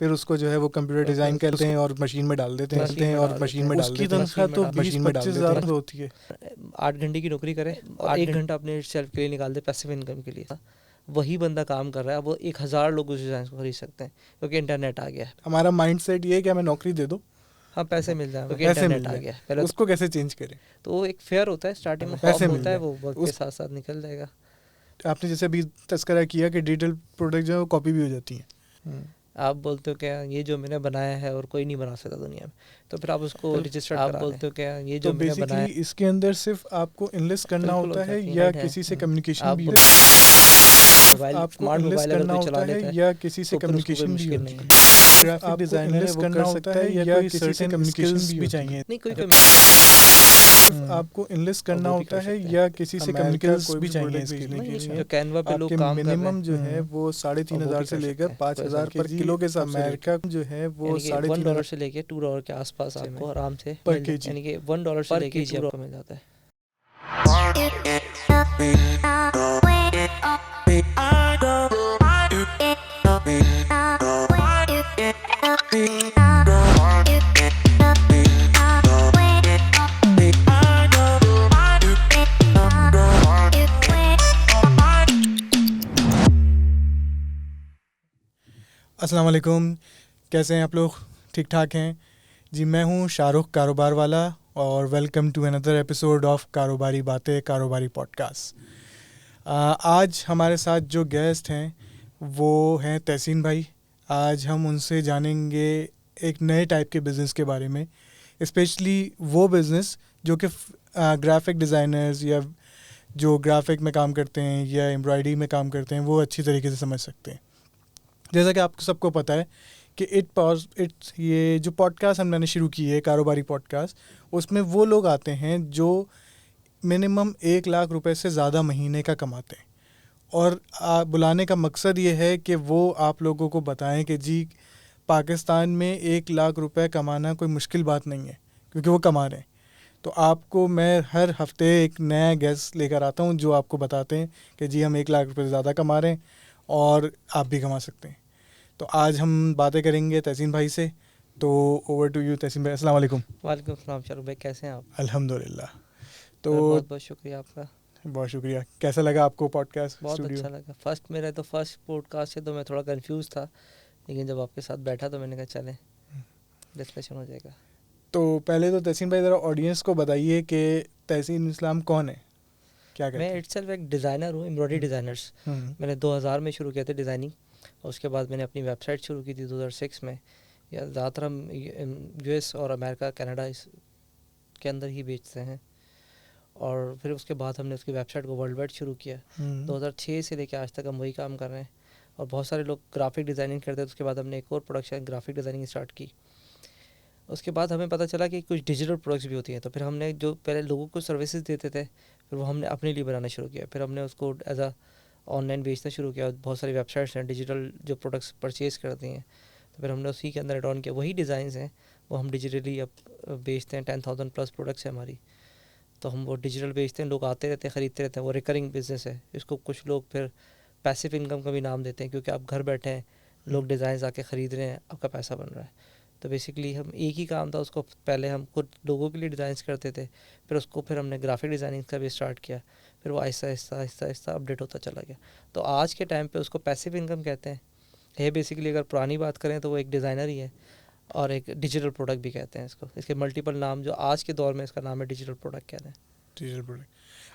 फिर उसको जो है वो कंप्यूटर डिज़ाइन करते हैं और मशीन में डाल देते हैं और मशीन में डाल देते हैं। उसकी तनख्वाह तो 20-25 हज़ार होती है। 8 घंटे की नौकरी करे और 1 घंटा अपने सेल्फ के लिए निकाल दे पैसिव इनकम के लिए, वही बंदा काम कर रहा है, वो 1000 लोग उस डिज़ाइन को खरीद सकते हैं क्योंकि इंटरनेट आ गया है। हमारा माइंड सेट ये है कि हमें नौकरी दे दो, हाँ पैसे मिल जाए क्योंकि पैसे इंटरनेट मिल आ जाए। गया है। पहले उसको कैसे चेंज करें? तो वो एक फेयर होता है, स्टार्टिंग में पैसे खौफ मिल होता है, जाए। वो वक्त के साथ साथ निकल जाएगा। आपने जैसे अभी तस्करा किया कि डिजिटल प्रोडक्ट जो है वो कॉपी भी हो जाती हैं। आप बोलते हो क्या ये जो मैंने बनाया है और कोई नहीं बना सकता दुनिया में, तो फिर आप उसको रजिस्टर करा लें। बोलते हो क्या ये जो मैंने बनाया है, इसके अंदर सिर्फ आपको इन्वेस्ट करना होता है या किसी से कम्युनिकेशन भी स्मार्ट मोबाइल अगर कोई चला लेता है या किसी से कम्युनिकेशन भी मुश्किल नहीं है। ग्राफिक डिजाइनर है वो कर सकता है या कोई किसी से कम्युनिकेशन भी चाहिए? नहीं कोई आपको इन्वेस्ट करना होता है या किसी से कम्युनिकेशन भी चाहिए इसके लिए? जो कैनवा पे लोग काम कर रहे हैं मिनिमम जो है वो 3,500 से लेकर 5,000 पर किलो के साथ अमेरिका जो है वो $1 से लेके $2 के आसपास आपको आराम से पर केजी, यानी कि $1 से लेके $2 मिल जाता है। अस्सलाम वालेकुम, कैसे हैं आप लोग? ठीक ठाक हैं जी। मैं हूं शाहरुख कारोबार वाला और welcome to another episode of कारोबारी बातें, कारोबारी पॉडकास्ट। आज हमारे साथ जो गेस्ट हैं वो हैं तहसीन भाई। आज हम उनसे जानेंगे एक नए टाइप के बिज़नेस के बारे में, स्पेशली वो बिज़नेस जो कि ग्राफिक डिज़ाइनर्स या जो ग्राफिक में काम करते हैं या एम्ब्रॉयडरी में काम करते हैं वो अच्छी तरीके से समझ सकते हैं। जैसा कि आपको सबको पता है कि ये जो पॉडकास्ट हमने शुरू की है कारोबारी पॉडकास्ट, उसमें वो लोग आते हैं जो मिनिमम 1 लाख रुपए से ज़्यादा महीने का कमाते हैं। और बुलाने का मकसद ये है कि वो आप लोगों को बताएं कि जी पाकिस्तान में 1 लाख रुपए कमाना कोई मुश्किल बात नहीं है, क्योंकि वो कमा रहे हैं। तो आपको मैं हर हफ्ते एक नया गेस्ट लेकर आता हूँ जो आपको बताते हैं कि जी हम 1 लाख रुपए से ज़्यादा कमा रहे हैं और आप भी कमा सकते हैं। तो आज हम बातें करेंगे तहसीन भाई से। तो ओवर टू यू तहसीन भाई। अस्सलाम वालेकुम। वालेकुम सलाम शाहरुख भाई, कैसे हैं आप? अल्हम्दुलिल्लाह। तो बहुत बहुत शुक्रिया आपका। बहुत शुक्रिया। कैसा लगा आपको पॉडकास्ट? बहुत अच्छा लगा। फर्स्ट पॉडकास्ट से तो मैं थोड़ा कंफ्यूज था, लेकिन जब आपके साथ बैठा तो मैंने कहा चलें डिस्कशन हो जाएगा। तो पहले तो तहसीन भाई ज़रा ऑडियंस को बताइए कि तहसीन इस्लाम कौन है, क्या करते हैं? मैं इटसेल्फ एक डिज़ाइनर हूँ, एम्ब्रॉयडरी डिज़ाइनर्स। मैंने 2000 में शुरू किया था डिज़ाइनिंग, और उसके बाद मैंने अपनी वेबसाइट शुरू की थी 2006 में। या ज़्यादातर हम यूएस और अमेरिका कनाडा इस के अंदर ही बेचते हैं, और फिर उसके बाद हमने उसकी वेबसाइट को वर्ल्ड वाइड शुरू किया। 2006 से लेकर आज तक हम वही काम कर रहे हैं, और बहुत सारे लोग ग्राफिक डिज़ाइनिंग करते हैं। तो उसके बाद हमने एक और प्रोडक्शन ग्राफिक डिज़ाइनिंग स्टार्ट की। उसके बाद हमें पता चला कि कुछ डिजिटल प्रोडक्ट्स भी होती हैं, तो फिर हमने जो पहले लोगों को सर्विसेज देते थे फिर वो हमने अपने लिए बनाना शुरू किया। फिर हमने उसको एज अ ऑनलाइन बेचना शुरू किया। बहुत सारी वेबसाइट्स हैं डिजिटल जो प्रोडक्ट्स परचेज़ करती हैं, तो फिर हमने उसी के अंदर एड ऑन किया। वही डिज़ाइंस हैं वो हम डिजिटली अब बेचते हैं। 10,000 प्लस प्रोडक्ट्स है हमारी, तो हम वो डिजिटल बेचते हैं। लोग आते रहते हैं, ख़रीदते रहते हैं। वो रिकरिंग बिजनेस है। इसको कुछ लोग फिर पैसिव इनकम का भी नाम देते हैं, क्योंकि आप घर बैठे हैं, लोग डिज़ाइंस आके ख़रीद रहे हैं, आपका पैसा बन रहा है। तो बेसिकली हम एक ही काम था, उसको पहले हम खुद लोगों के लिए डिज़ाइंस करते थे, फिर हमने ग्राफिक डिज़ाइनिंग का भी स्टार्ट किया। फिर वो आहिस्ता अपडेट होता चला गया। तो आज के टाइम पे उसको पैसिव इनकम कहते हैं। ये बेसिकली अगर पुरानी बात करें तो वो एक डिज़ाइनर ही है, और एक डिजिटल प्रोडक्ट भी कहते हैं इसको। इसके मल्टीपल नाम जो आज के दौर में इसका नाम है डिजिटल प्रोडक्ट कहते हैं। Digital product.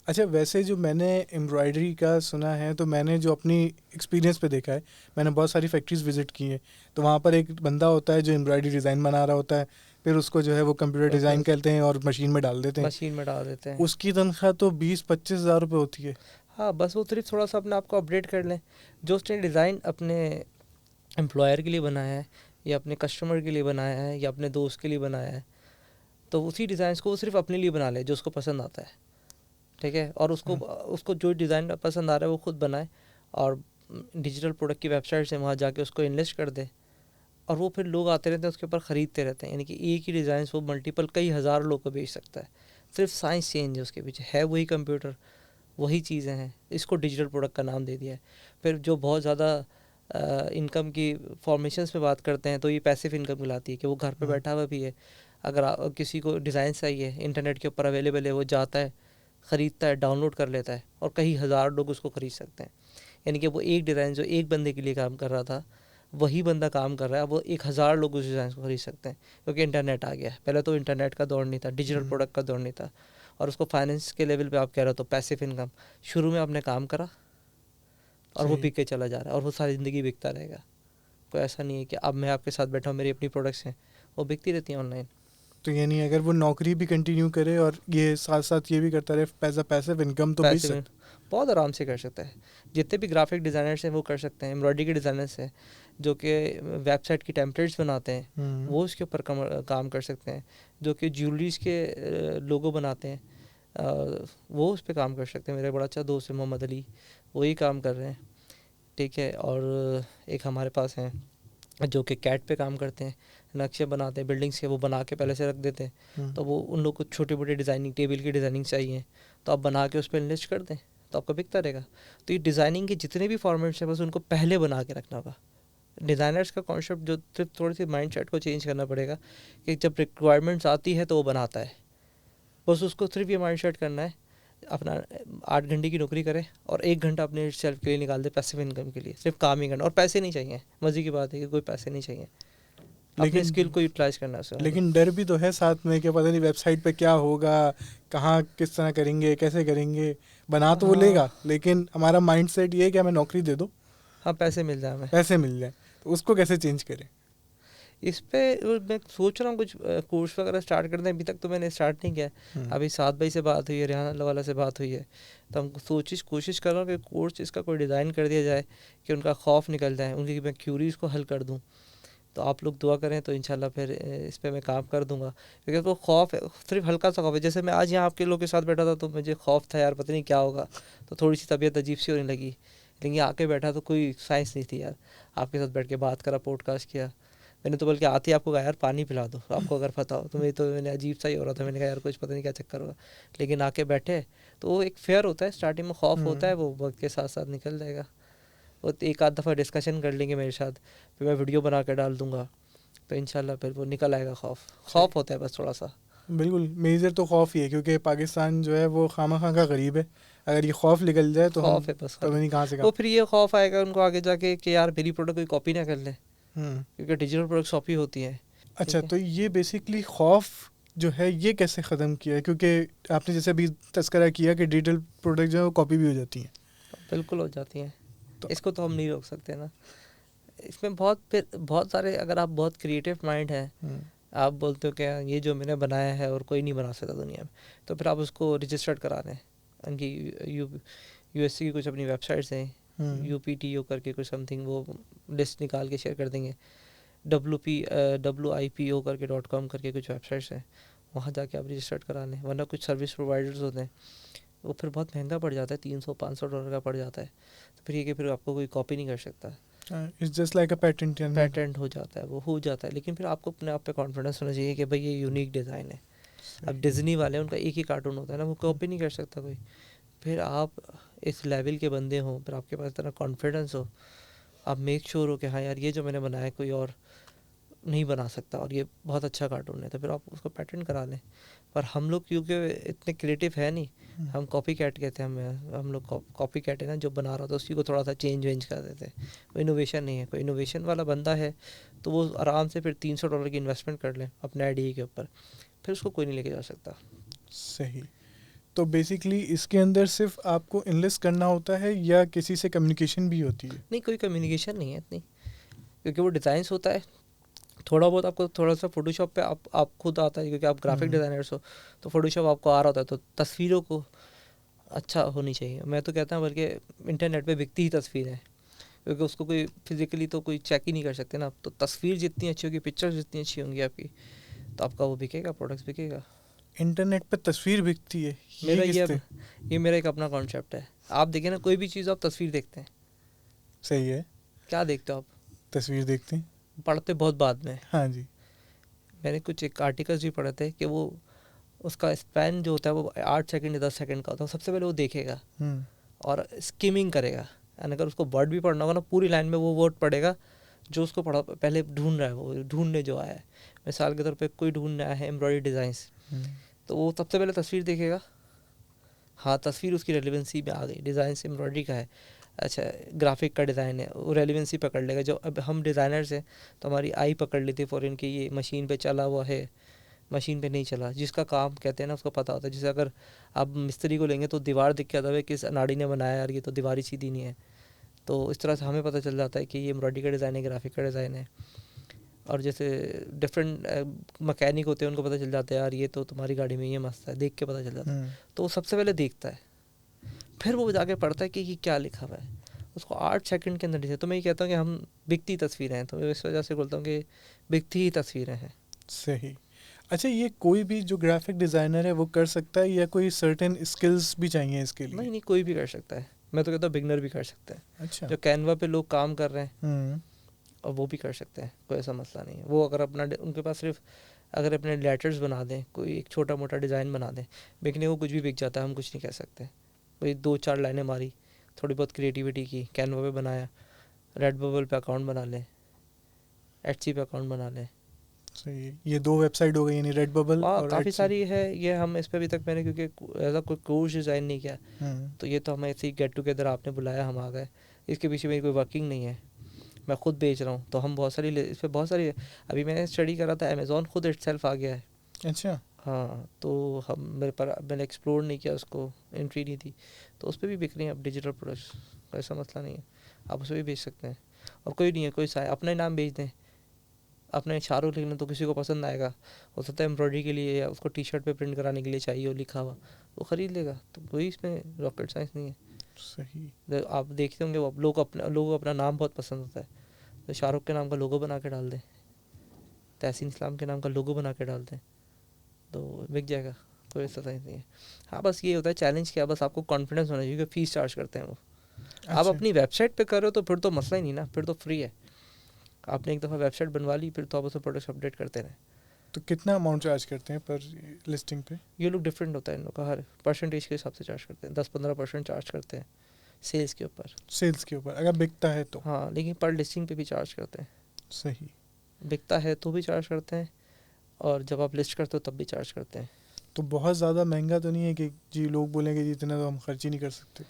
अच्छा, वैसे जो मैंने एम्ब्रॉयडरी का सुना है, तो मैंने जो अपनी एक्सपीरियंस पे देखा है, मैंने बहुत सारी फैक्ट्रीज़ विज़िट की हैं, तो वहाँ पर एक बंदा होता है जो एम्ब्रॉयडरी डिज़ाइन बना रहा होता है, फिर उसको जो है वो कंप्यूटर डिज़ाइन करते हैं और मशीन में डाल देते हैं। उसकी तनख्वाह तो 20-25 हज़ार रुपये होती है। हाँ, बस वो सिर्फ थोड़ा सा अपने आप को अपडेट कर लें। जो उसने डिज़ाइन अपने एम्प्लॉयर के लिए बनाया है, या अपने कस्टमर के लिए बनाया है, या अपने दोस्त के लिए बनाया है, तो उसी डिज़ाइन को वो सिर्फ अपने लिए बना ले जो उसको पसंद आता है, ठीक है। और उसको जो डिज़ाइन पसंद आ रहा है वो खुद बनाए, और डिजिटल प्रोडक्ट की वेबसाइट से वहाँ जाके उसको इन्वेस्ट कर दे, और वो फिर लोग आते रहते हैं उसके ऊपर ख़रीदते रहते हैं। यानी कि एक ही डिज़ाइन वो मल्टीपल कई हज़ार लोग को बेच सकता है। सिर्फ साइंस चेंज है उसके पीछे, है वही कंप्यूटर, वही चीज़ें हैं। इसको डिजिटल प्रोडक्ट का नाम दे दिया है। फिर जो बहुत ज़्यादा इनकम की फॉर्मेशंस पे बात करते हैं तो ये पैसिव इनकम कहलाती है कि वो घर पे बैठा हुआ भी है। अगर किसी को डिज़ाइन चाहिए इंटरनेट के ऊपर अवेलेबल है, वो जाता है, ख़रीदता है, डाउनलोड कर लेता है और कई हज़ार लोग उसको ख़रीद सकते हैं। यानी कि वो एक डिज़ाइन जो एक बंदे के लिए काम कर रहा था, वही बंदा काम कर रहा है, वो 1000 लोग उस डिज़ाइन को खरीद सकते हैं क्योंकि इंटरनेट आ गया है। पहले तो इंटरनेट का दौर नहीं था, डिजिटल प्रोडक्ट का दौर नहीं था, और उसको फाइनेंस के लेवल पे आप कह रहे हो तो पैसिव इनकम। शुरू में आपने काम करा और वो बिक के चला जा रहा है और वो सारी ज़िंदगी बिकता रहेगा। कोई ऐसा नहीं है कि अब मैं आपके साथ बैठा हूँ, मेरी अपनी प्रोडक्ट्स हैं, वो बिकती रहती हैं ऑनलाइन। तो यानी अगर वो नौकरी भी कंटिन्यू करे और ये साथ साथ ये भी करता रहे एज अ पैसिव इनकम, तो बहुत आराम से कर सकता है। जितने भी ग्राफिक डिज़ाइनर्स हैं वो कर सकते हैं। एम्ब्रॉयडरी के डिज़ाइनर्स हैं जो कि वेबसाइट की टेम्पलेट्स बनाते हैं, वो उसके ऊपर काम कर सकते हैं। जो कि ज्वेलरीज के लोगो बनाते हैं, वो उस पर काम कर सकते हैं। मेरा बड़ा अच्छा दोस्त है मोहम्मद अली, वही काम कर रहे हैं, ठीक है। और एक हमारे पास हैं जो कि कैट पे काम करते हैं, नक्शे बनाते हैं बिल्डिंग्स के, वो बना के पहले से रख देते हैं। तो वो उन लोग को छोटे मोटे डिज़ाइनिंग, टेबल की डिज़ाइनिंग चाहिए तो आप बना के उस पर इन्वेस्ट कर दें तो आपका बिकता रहेगा। तो ये डिज़ाइनिंग के जितने भी फॉर्मेट्स हैं बस उनको पहले बना के रखना होगा। डिज़ाइनर्स का कॉन्सेप्ट जो सिर्फ थोड़ी सी माइंडसेट को चेंज करना पड़ेगा कि जब रिक्वायरमेंट्स आती है तो वो बनाता है। बस उसको सिर्फ ये माइंडसेट करना है, अपना 8 घंटे की नौकरी करे और 1 घंटा अपने सेल्फ के लिए निकाल दे पैसिव इनकम के लिए। सिर्फ काम ही करना, और पैसे नहीं चाहिए। मज़े की बात है कि कोई पैसे नहीं चाहिए, लेकिन स्किल को यूटिलाइज करना है। लेकिन डर भी तो है साथ में कि पता नहीं वेबसाइट पे क्या होगा, कहाँ किस तरह करेंगे, कैसे करेंगे। बना तो वो लेगा, लेकिन हमारा माइंडसेट ये है कि हमें नौकरी दे दो, हाँ पैसे मिल जाए, हमें पैसे मिल जाए। तो उसको कैसे चेंज करें? इस पे मैं सोच रहा हूँ कुछ कोर्स वगैरह स्टार्ट कर दें। अभी तक तो मैंने स्टार्ट नहीं किया। अभी 7 भाई से बात हुई है, रेहान वाला से बात हुई है, तो हम कोशिश कर रहा हूँ कि कोर्स इसका कोई डिज़ाइन कर दिया जाए कि उनका खौफ निकल जाए, उनकी मैं क्यूरीज़ को हल कर दूँ। तो आप लोग दुआ करें तो इंशाल्लाह फिर इस पर मैं काम कर दूंगा। क्योंकि वो खौफ है, सिर्फ हल्का सा खौफ है। जैसे मैं आज यहाँ आपके लोगों के साथ बैठा था तो मुझे खौफ था यार, पता नहीं क्या होगा, तो थोड़ी सी तबीयत अजीब सी होने लगी। लेकिन आके बैठा तो कोई साइंस नहीं थी यार, आपके साथ बैठ के बात करा, पॉडकास्ट किया। मैंने तो बल्कि आते ही आपको कहा यार पानी पिला दो, आपको अगर पता हो। तो मैंने अजीब सा ही हो रहा था, मैंने कहा यार कुछ पता नहीं क्या चक्कर होगा। लेकिन आके बैठे तो वो एक फेयर होता है, स्टार्टिंग में खौफ होता है, वो वक्त के साथ साथ निकल जाएगा। वो एक आध दफ़ा डिस्कशन कर लेंगे मेरे साथ, फिर मैं वीडियो बना कर डाल दूँगा, तो इंशाल्लाह फिर वो निकल आएगा। खौफ होता है बस थोड़ा सा। बिल्कुल मेजर तो खौफ ही है, क्योंकि पाकिस्तान जो है वो खामा का गरीब है। अगर ये खौफ निकल जाए तो खौफ है बस, पता नहीं कहाँ से वो फिर ये खौफ आएगा उनको आगे जाके कि यार मेरी प्रोडक्ट कोई कॉपी ना कर ले, क्योंकि डिजिटल प्रोडक्ट कॉपी होती है। अच्छा, तो ये बेसिकली खौफ जो है ये कैसे ख़त्म किया है? क्योंकि आपने जैसे अभी तस्करा किया कि डिजिटल प्रोडक्ट जो है वो कॉपी भी हो जाती हैं। बिल्कुल हो जाती हैं, तो इसको तो हम नहीं रोक सकते ना। इसमें बहुत सारे, अगर आप बहुत क्रिएटिव माइंड है, आप बोलते हो कि ये जो मैंने बनाया है और कोई नहीं बना सकता दुनिया में, तो फिर आप उसको रजिस्टर्ड करा लें। उनकी यूएससी की कुछ अपनी वेबसाइट्स हैं, UPTO करके कुछ समथिंग, वो लिस्ट निकाल के शेयर कर देंगे। WIPO करके .com करके कुछ वेबसाइट्स हैं, वहाँ जाके आप रजिस्टर्ड करा लें। वरना कुछ सर्विस प्रोवाइडर्स होते हैं, वो फिर बहुत महंगा पड़ जाता है, $300-500 का पड़ जाता है। तो फिर ये कि फिर आपको कोई कॉपी नहीं कर सकता। It's just like a patent हो जाता है, वो हो जाता है। लेकिन फिर आपको अपने आप पे कॉन्फिडेंस होना चाहिए कि भाई ये यूनिक डिज़ाइन है। अब डिज्नी वाले उनका एक ही कार्टून होता है ना, वो कॉपी नहीं कर सकता कोई। फिर आप इस लेवल के बंदे हो, फिर आपके पास इतना कॉन्फिडेंस हो, आप मेक श्योर हो कि हाँ यार ये जो मैंने बनाया कोई और नहीं बना सकता और ये बहुत अच्छा कार्टून है, तो फिर आप उसको पेटेंट करा लें। पर हम लोग क्योंकि इतने क्रिएटिव है नहीं, हम कॉपी कैट कहते हैं। हम लोग कॉपी कैट है ना, जो बना रहा था उसी को थोड़ा सा चेंज कर देते हैं। कोई इनोवेशन नहीं है। कोई इनोवेशन वाला बंदा है तो वो आराम से फिर $300 की इन्वेस्टमेंट कर ले अपने आइडिया के ऊपर, फिर उसको कोई नहीं लेके जा सकता। सही। तो बेसिकली इसके अंदर सिर्फ आपको इन्वेस्ट करना होता है या किसी से कम्युनिकेशन भी होती है? नहीं, कोई कम्युनिकेशन नहीं है इतनी, क्योंकि वो डिज़ाइंस होता है। थोड़ा बहुत आपको थोड़ा सा फोटोशॉप पे आप खुद आता है, क्योंकि आप ग्राफिक डिज़ाइनर्स हो, तो फोटोशॉप आपको आ रहा होता है। तो तस्वीरों को अच्छा होनी चाहिए। मैं तो कहता हूँ बल्कि इंटरनेट पे बिकती ही तस्वीर है, क्योंकि उसको कोई फिजिकली तो कोई चेक ही नहीं कर सकते ना। तो तस्वीर जितनी अच्छी होगी, पिक्चर्स जितनी अच्छी होंगी आपकी, तो आपका वो बिकेगा, प्रोडक्ट्स बिकेगा। इंटरनेट पे तस्वीर बिकती है, ये मेरा एक अपना कॉन्सेप्ट है। आप देखिए ना, कोई भी चीज़ आप तस्वीर देखते हैं। सही है। क्या देखते हो आप? तस्वीर देखते हैं, पढ़ते बहुत बाद में। हाँ जी। मैंने कुछ एक आर्टिकल्स भी पढ़े थे कि वो उसका स्पैन जो होता है वो 8 सेकंड या 10 सेकंड का होता है। सबसे पहले वो देखेगा और स्किमिंग करेगा, एंड अगर उसको वर्ड भी पढ़ना होगा ना, पूरी लाइन में वो वर्ड पढ़ेगा जो उसको पढ़ा पहले ढूंढ रहा है, वो ढूंढने जो आया है। मिसाल के तौर पे कोई ढूंढने आया है एम्ब्रॉयडरी डिज़ाइंस, तो वो सबसे पहले तस्वीर देखेगा, हाँ तस्वीर उसकी रेलिवेंसी में आ गई, डिज़ाइन से एम्ब्रॉयडरी का है, अच्छा ग्राफिक का डिज़ाइन है, वो रेलिवेंसी पकड़ लेगा। जो अब हम डिज़ाइनर्स हैं तो हमारी आई पकड़ लेती है फ़ौरन कि ये मशीन पे चला हुआ है, मशीन पे नहीं चला। जिसका काम कहते हैं ना उसको पता होता है। जैसे अगर आप मिस्त्री को लेंगे तो दीवार दिख के आता है किस अनाड़ी ने बनाया यार, ये तो दीवार ही सीधी नहीं है। तो इस तरह से हमें पता चल जाता है कि ये एम्ब्रॉयडरी का डिज़ाइन है, ग्राफिक का डिज़ाइन है। और जैसे डिफरेंट मैकेनिक होते हैं, उनको पता चल जाता है यार ये तो तुम्हारी गाड़ी में ये मस्त है, देख के पता चल जाता है। तो वो सबसे पहले देखता है, फिर वो जाके पढ़ता है कि ये क्या लिखा हुआ है, उसको 8 सेकंड के अंदर दिखे। तो मैं ये कहता हूँ कि हम बिकती तस्वीरें हैं, तो मैं इस वजह से बोलता हूँ कि बिकती ही तस्वीरें हैं। सही। अच्छा, ये कोई भी जो ग्राफिक डिज़ाइनर है वो कर सकता है या कोई सर्टेन स्किल्स भी चाहिए इसके लिए? नहीं, कोई भी कर सकता है। मैं तो कहता हूँ बिगनर भी कर सकते हैं। अच्छा। जो कैनवा पे लोग काम कर रहे हैं और वो भी कर सकते हैं, कोई ऐसा मसला नहीं है। वो अगर अपना उनके पास सिर्फ अगर अपने लेटर्स बना दें, कोई एक छोटा मोटा डिज़ाइन बना दें, बिकने को कुछ भी बिक जाता है, हम कुछ नहीं कह सकते। वही 2-4 लाइनें मारी, थोड़ी बहुत क्रिएटिविटी की, कैनवा पे बनाया, रेडबबल पे अकाउंट बना लें, एटसी पे अकाउंट बना लें। सही। ये 2 वेबसाइट हो गई, यानी रेडबबल और काफ़ी एटसी। सारी है ये। हम इस पर अभी तक मैंने क्योंकि ऐसा कोई कोर्स डिज़ाइन नहीं किया, तो ये तो हमें ऐसे ही गेट टुगेदर आपने बुलाया, हम आ गए। इसके पीछे मेरी कोई वर्किंग नहीं है, मैं खुद बेच रहा हूँ। तो हम बहुत सारी इस पर बहुत सारी, अभी मैंने स्टडी करा था, अमेज़ॉन खुद इटसेल्फ आ गया है। अच्छा। हाँ, तो हम मैंने एक्सप्लोर नहीं किया, उसको एंट्री नहीं थी, तो उस पर भी बिक रही हैं अब डिजिटल प्रोडक्ट्स। ऐसा मसला नहीं है, आप उस पर भी बेच सकते हैं। और कोई नहीं है, कोई अपना नाम बेच दें, अपने शाहरुख लिख लें तो किसी को पसंद आएगा। हो सकता है एम्ब्रॉयडरी के लिए या उसको टी शर्ट पे प्रिंट कराने के लिए चाहिए हो लिखा हुआ, वो ख़रीद लेगा। तो कोई इसमें रॉकेट साइंस नहीं है। सही। आप देखते होंगे वो लोगों को अपना नाम बहुत पसंद होता है, तो शाहरुख के नाम का लोगो बना के डाल दें, तहसीन इस्लाम के नाम का लोगो बना के डाल दें, तो बिक जाएगा, कोई ऐसा नहीं है। हाँ, बस ये होता है चैलेंज क्या, बस आपको कॉन्फिडेंस होना चाहिए, क्योंकि फ़ीस चार्ज करते हैं वो। आप अपनी वेबसाइट पे कर रहे हो तो फिर तो मसला ही नहीं ना, फिर तो फ्री है। आपने एक दफ़ा वेबसाइट बनवा ली, फिर तो आप उसमें प्रोडक्ट्स अपडेट करते रहें। तो कितना अमाउंट चार्ज करते हैं पर लिस्टिंग पे? ये लोग डिफरेंट होता है, इन लोग का हर परसेंटेज के हिसाब से चार्ज करते हैं। 10-15% चार्ज करते हैं सेल्स के ऊपर। सेल्स के ऊपर अगर बिकता है तो? हाँ, लेकिन पर लिस्टिंग पे भी चार्ज करते हैं। सही। बिकता है तो भी चार्ज करते हैं, और जब आप लिस्ट करते हो तब भी चार्ज करते हैं। तो बहुत ज़्यादा महंगा तो नहीं है कि जी लोग बोलेंगे जी इतना तो हम खर्च ही नहीं कर सकते?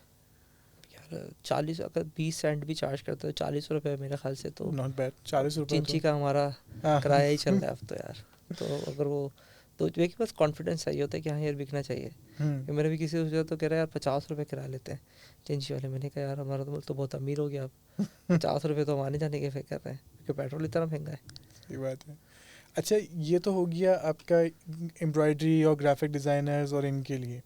यार 40, अगर 20 सेंट भी चार्ज करते हो, 40 रुपये मेरे ख्याल से तो नॉट बैड। 40 रुपये चिंची का हमारा किराया ही चल रहा है अब तो यार। तो अगर वो तो देखिए, बस कॉन्फिडेंस चाहिए होता है कि हाँ यार बिकना चाहिए। मेरा भी किसी से तो कह रहा है यार 50 रुपये किराया लेते हैं चिंची वाले। मैंने कहा यार हमारा तो बहुत अमीर हो गया, अब 50 रुपये तो हम आने जाने के फेंक कर रहे हैं, क्योंकि पेट्रोल इतना महंगा है। सही बात है। अच्छा, ये तो हो गया आपका एम्ब्रॉयडरी और ग्राफिक डिज़ाइनर्स और इनके लिए।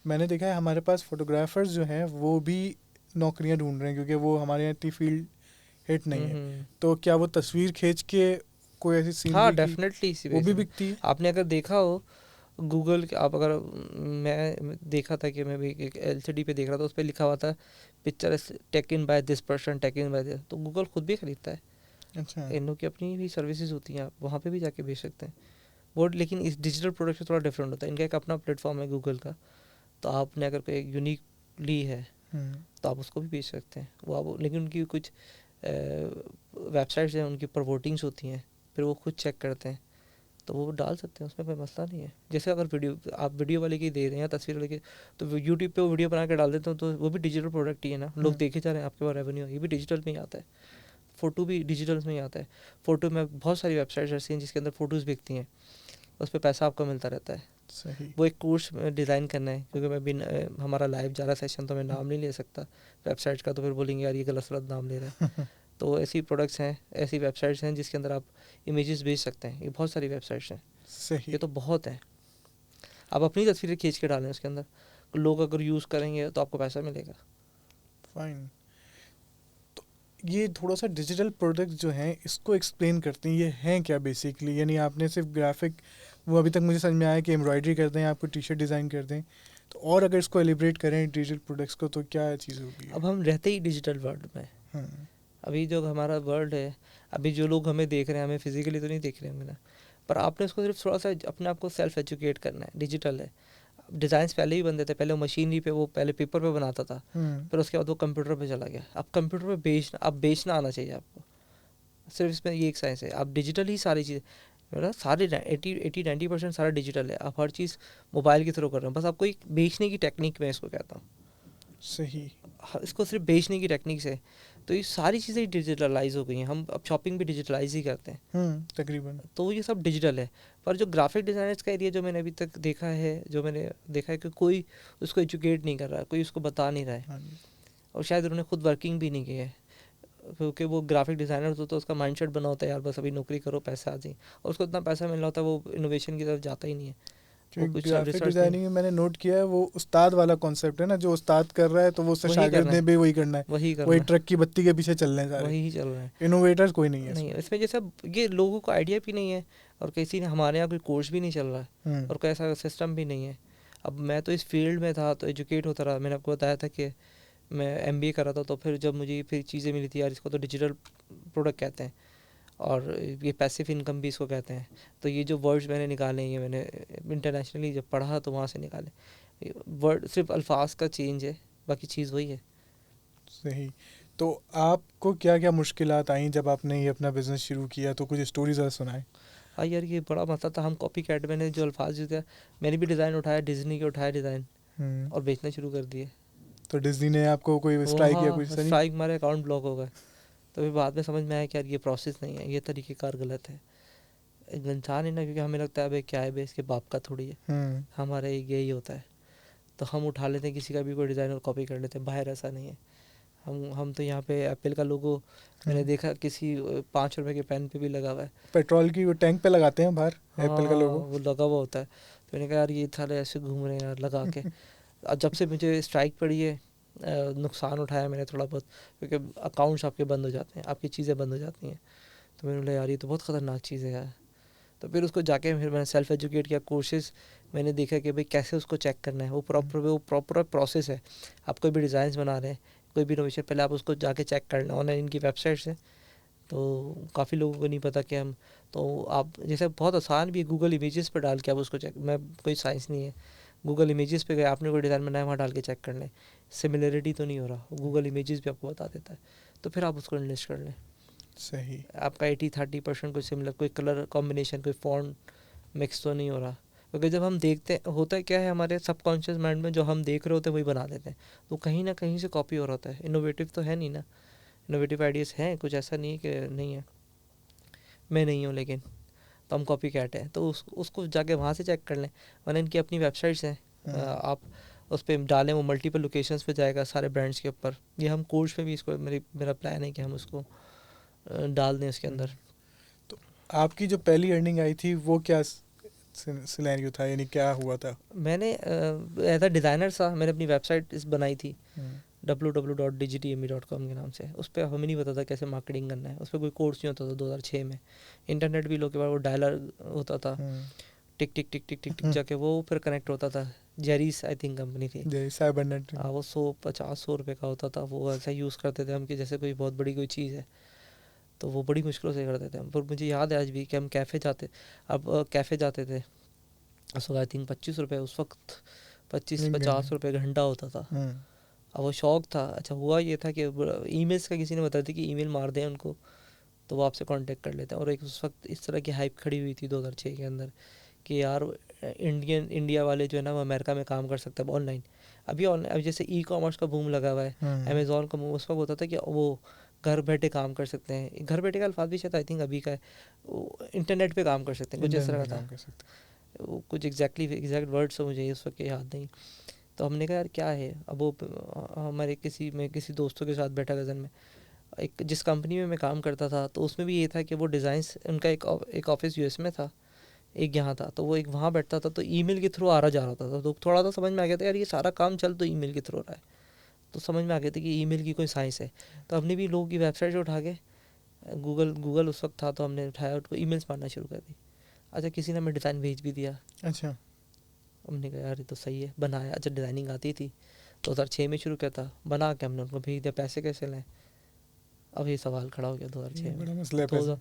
मैंने देखा है हमारे पास फोटोग्राफर्स जो हैं वो भी नौकरियां ढूंढ रहे हैं, क्योंकि वो हमारे यहाँ इतनी फील्ड हिट नहीं है। तो क्या वो तस्वीर खींच के कोई ऐसी सीनरी हाँ डेफिनेटली, वो भी बिकती है? आपने अगर देखा हो गूगल के, आप अगर, मैं देखा था कि मैं भी एक LCD पे देख रहा था, उस पर लिखा हुआ था picture taken by this person, taken by this, तो गूगल खुद भी खरीदता है। अच्छा। इन लोग की अपनी भी सर्विसेज होती हैं, आप वहाँ पे भी जाके बेच सकते हैं वो। लेकिन इस डिजिटल प्रोडक्ट से थोड़ा डिफरेंट होता है, इनका एक अपना प्लेटफॉर्म है गूगल का। तो आपने अगर कोई यूनिक ली है तो आप उसको भी बेच सकते हैं वो आप। लेकिन उनकी कुछ वेबसाइट्स हैं, उनकी ऊपर वोटिंग्स होती हैं, फिर वो खुद चेक करते हैं, तो वो डाल सकते हैं, उसमें कोई मसला नहीं है। जैसे अगर आप वीडियो वाले की दे रहे हैं या तस्वीर वाले की, तो यूट्यूब पे वो वीडियो बना के डाल देते हैं, तो वो भी डिजिटल प्रोडक्ट ही है ना, लोग देखे जा रहे हैं, आपके पास रेवेन्यू है, ये भी डिजिटल में ही आता है। फ़ोटो भी डिजिटल में ही आता है। फ़ोटो में बहुत सारी वेबसाइट्स ऐसी हैं जिसके अंदर फ़ोटोज़ बिकती हैं, उस पर पैसा आपको मिलता रहता है। सही। वो एक कोर्स डिज़ाइन करना है, क्योंकि मैं बिन हमारा लाइव जा रहा सेशन, तो मैं नाम नहीं ले सकता वेबसाइट का, तो फिर बोलेंगे यार ये गलत नाम ले रहे हैं। तो ऐसी प्रोडक्ट्स हैं, ऐसी वेबसाइट्स हैं जिसके अंदर आप इमेजेस भेज सकते हैं। ये बहुत सारी वेबसाइट्स हैं। सही। ये तो बहुत है। आप अपनी तस्वीरें खींच के डालें उसके अंदर, लोग अगर यूज़ करेंगे तो आपको पैसा मिलेगा। फाइन। तो ये थोड़ा सा डिजिटल प्रोडक्ट्स जो हैं इसको एक्सप्लेन करते हैं, ये हैं क्या बेसिकली? यानी आपने सिर्फ ग्राफिक, वो अभी तक मुझे समझ में आया कि एम्ब्रॉयडरी करते हैं, आपको टी शर्ट डिज़ाइन करते हैं, तो और अगर इसको एलिब्रेट करें डिजिटल प्रोडक्ट्स को तो क्या चीज़ होगी? अब हम रहते ही डिजिटल वर्ल्ड में। अभी जो हमारा वर्ल्ड है, अभी जो लोग हमें देख रहे हैं, हमें फिजिकली तो नहीं देख रहे होंगे ना, पर आपने उसको सिर्फ थोड़ा सा अपने आप को सेल्फ एजुकेट करना है। डिजिटल है, डिज़ाइंस पहले ही बनते थे, पहले वो मशीनरी पे, वो पहले पेपर पे बनाता था, फिर उसके बाद वो कंप्यूटर पे चला गया। अब कंप्यूटर पे बेचना आना चाहिए आपको, सिर्फ इसमें ये एक साइंस है। आप डिजिटल ही सारी चीज़ें, मतलब सारे 80-90% सारा डिजिटल है। आप हर चीज़ मोबाइल के थ्रू कर रहे हो, बस आपको एक बेचने की टेक्निक मैं इसको कहता हूँ। सही। इसको सिर्फ बेचने की टेक्निक से, तो ये सारी चीज़ें डिजिटलाइज हो गई हैं। हम अब शॉपिंग भी डिजिटलाइज ही करते हैं तकरीबन। तो ये सब डिजिटल है। पर जो ग्राफिक डिज़ाइनर्स का एरिया जो मैंने अभी तक देखा है, कि कोई उसको एजुकेट नहीं कर रहा है, कोई उसको बता नहीं रहा है, और शायद उन्होंने खुद वर्किंग भी नहीं की है, क्योंकि वो ग्राफिक डिज़ाइनर तो उसका माइंडसेट बना होता है यार बस अभी नौकरी करो, पैसा आ जाए, और उसको इतना पैसा मिल रहा होता है, वो इनोवेशन की तरफ जाता ही नहीं है। क्योंकि ग्राफिक डिजाइनिंग में मैंने नोट किया है वो उस्ताद वाला कॉन्सेप्ट है ना, जो उस्ताद कर रहा है तो वो उससे शागिर्द ने भी वही करना है, वही ट्रक की बत्ती के पीछे चल रहे हैं सारे, वही चल रहा है। इनोवेटर्स कोई नहीं है नहीं इसमें, जैसे ये लोगों को आइडिया भी नहीं है, और किसी ने हमारे यहाँ कोई कोर्स भी नहीं चल रहा है, और कोई ऐसा सिस्टम भी नहीं है। अब मैं तो इस फील्ड में था तो एजुकेट होता रहा, मैंने आपको बताया था कि मैं MBA कर रहा था, तो फिर जब मुझे फिर चीज़ें मिली थी यार, इसको तो डिजिटल प्रोडक्ट कहते हैं, और ये पैसिव इनकम भी इसको कहते हैं। तो ये जो वर्ड्स मैंने निकाले, ये मैंने इंटरनेशनली जब पढ़ा तो वहाँ से निकाले। वर्ड सिर्फ अल्फाज का चेंज है, बाकी चीज़ वही है। सही। तो आपको क्या क्या मुश्किलात आई जब आपने ये अपना बिजनेस शुरू किया, तो कुछ स्टोरी ज़रा सुनाएं। हाँ यार, ये बड़ा मसला था। हम कॉपी कैट, मैंने जो अल्फाज यूज़ किया, मैंने भी डिज़ाइन उठाया, डिज्नी के उठाया डिज़ाइन, और बेचना शुरू कर दिए। तो डिज्नी ने आपको कोई स्ट्राइक किया? कुछ स्ट्राइक मारे, अकाउंट ब्लॉक हो गए। तो फिर बाद में समझ में आया कि यार ये प्रोसेस नहीं है, ये तरीक़ेकार गलत है। इंसान है ना, क्योंकि हमें लगता है भाई क्या है, भाई इसके बाप का थोड़ी है, हमारे यही होता है, तो हम उठा लेते हैं किसी का भी कोई डिज़ाइन और कॉपी कर लेते हैं। बाहर ऐसा नहीं है। हम तो यहाँ पे एप्पल का लोगो मैंने देखा किसी 5 रुपए के पेन पे भी लगा हुआ है, पेट्रोल की वो टैंक पे लगाते हैं बाहर, एप्पल का लोगो वो लगा हुआ होता है। तो मैंने कहा यार ये साले ऐसे घूम रहे हैं यार लगा के। और जब से मुझे स्ट्राइक पड़ी है, नुकसान उठाया मैंने थोड़ा बहुत, क्योंकि अकाउंट्स आपके बंद हो जाते हैं, आपकी चीज़ें बंद हो जाती हैं। तो मैंने बोला यार ये तो बहुत ख़तरनाक चीज़ है यार। तो फिर उसको जाके फिर मैंने सेल्फ एजुकेट किया, कोर्सेज मैंने देखा कि भाई कैसे उसको चेक करना है। वो प्रॉपर प्रोसेस है। आप कोई भी डिज़ाइंस बना रहे हैं, कोई भी इनोवेशन, पहले आप उसको जाके चेक कर लें। ऑनलाइन इनकी वेबसाइट्स हैं, तो काफ़ी लोगों को नहीं पता कि हम, तो आप जैसे बहुत आसान भी, गूगल इमेजेस पर डाल के आप उसको चेक, मैं कोई साइंस नहीं है, गूगल इमेजेस पे गए, आपने कोई डिज़ाइन बनाया, वहाँ डाल के चेक कर लें, सिमिलरिटी तो नहीं हो रहा, गूगल इमेजेस भी आपको बता देता है, तो फिर आप उसको इन्वेस्ट कर लें। सही। आपका 80-30% कोई सिमिलर, कोई कलर कॉम्बिनेशन, कोई फॉन्ट मिक्स तो नहीं हो रहा। क्योंकि जब हम देखते हैं, होता है क्या है, हमारे सबकॉन्शियस माइंड में जो हम देख रहे होते हैं वही बना देते हैं, तो कहीं ना कहीं से कॉपी हो रहा होता है। इनोवेटिव तो है नहीं ना, इनोवेटिव आइडियाज़ हैं कुछ, ऐसा नहीं है कि नहीं है, मैं नहीं हूँ, लेकिन तो हम कॉपी कैट है, तो उसको जाके वहाँ से चेक कर लें। वरना इनकी अपनी वेबसाइट्स हैं, आप उस पर डालें, वो मल्टीपल लोकेशंस पे जाएगा सारे ब्रांड्स के ऊपर। ये हम कोर्स में भी इसको, मेरा प्लान है कि हम उसको डाल दें उसके अंदर। तो आपकी जो पहली अर्निंग आई थी वो क्या सिनेरियो था, यानी क्या हुआ था? मैंने एज अ डिज़ाइनर था, मैंने अपनी वेबसाइट बनाई थी www.digitme.com के नाम से। उस पर हमें नहीं पता था कैसे मार्केटिंग करना है, उस पर कोई कोर्स नहीं होता था 2006 में। इंटरनेट भी लोग के पास वो डायलर होता था, टिक टिक टिक टिक टिक टिक जाके वो फिर कनेक्ट होता था। जेरीस आई थिंक कंपनी थी, साइबरनेट। हाँ, वो 150-100 रुपये का होता था। वो ऐसा यूज़ करते थे हम कि जैसे कोई बहुत बड़ी कोई चीज़ है, तो वो बड़ी मुश्किलों से करते थे हम। पर मुझे याद है आज भी कि हम कैफ़े जाते, अब कैफ़े जाते थे, उस आई थिंक 25 रुपये उस वक्त, 25-50 रुपये घंटा होता था। अब वो शौक़ था। अच्छा, हुआ ये था कि ईमेल्स का किसी ने बताया था कि ईमेल मार दें उनको तो वो आपसे कांटेक्ट कर लेते हैं। और एक उस वक्त इस तरह की हाइप खड़ी हुई थी 2006 के अंदर कि यार इंडिया वाले जो है ना वो अमेरिका में काम कर सकते हैं ऑनलाइन। अभी जैसे ई कॉमर्स का बूम लगा हुआ है, अमेज़ॉन का बूम, उस वक्त होता था कि वो घर बैठे काम कर सकते हैं। घर बैठे का अल्फाज भी शायद आई थिंक अभी का है, इंटरनेट पे काम कर सकते हैं, कुछ इस तरह का था। कुछ एग्जैक्ट वर्ड्स तो मुझे इस वक्त याद नहीं। तो हमने कहा यार क्या है। अब वो हमारे किसी दोस्तों के साथ बैठा कज़न में, एक जिस कंपनी में मैं काम करता था तो उसमें भी ये था कि वो डिज़ाइंस, उनका एक ऑफिस यूएस में था, एक यहाँ था, तो वो एक वहाँ बैठता था, तो ईमेल के थ्रू आ रहा जा रहा था। तो थोड़ा सा समझ में आ गया था यार ये सारा काम चल तो ईमेल के थ्रू हो रहा है। तो समझ में आ गया था कि ईमेल की कोई साइंस है। तो हमने भी लोगों की वेबसाइट उठा के, गूगल उस वक्त था, तो हमने उठाया, उसको ईमेल्स मारना शुरू कर दी। अच्छा, किसी ने हमें डिज़ाइन भेज भी दिया। अच्छा, हमने कहा यार ये तो सही है, बनाया। अच्छा, डिज़ाइनिंग आती थी, 2006 में शुरू किया था, बना के हमने उनको भेज दिया। पैसे कैसे लें, अब ये सवाल खड़ा हो गया 2006 में।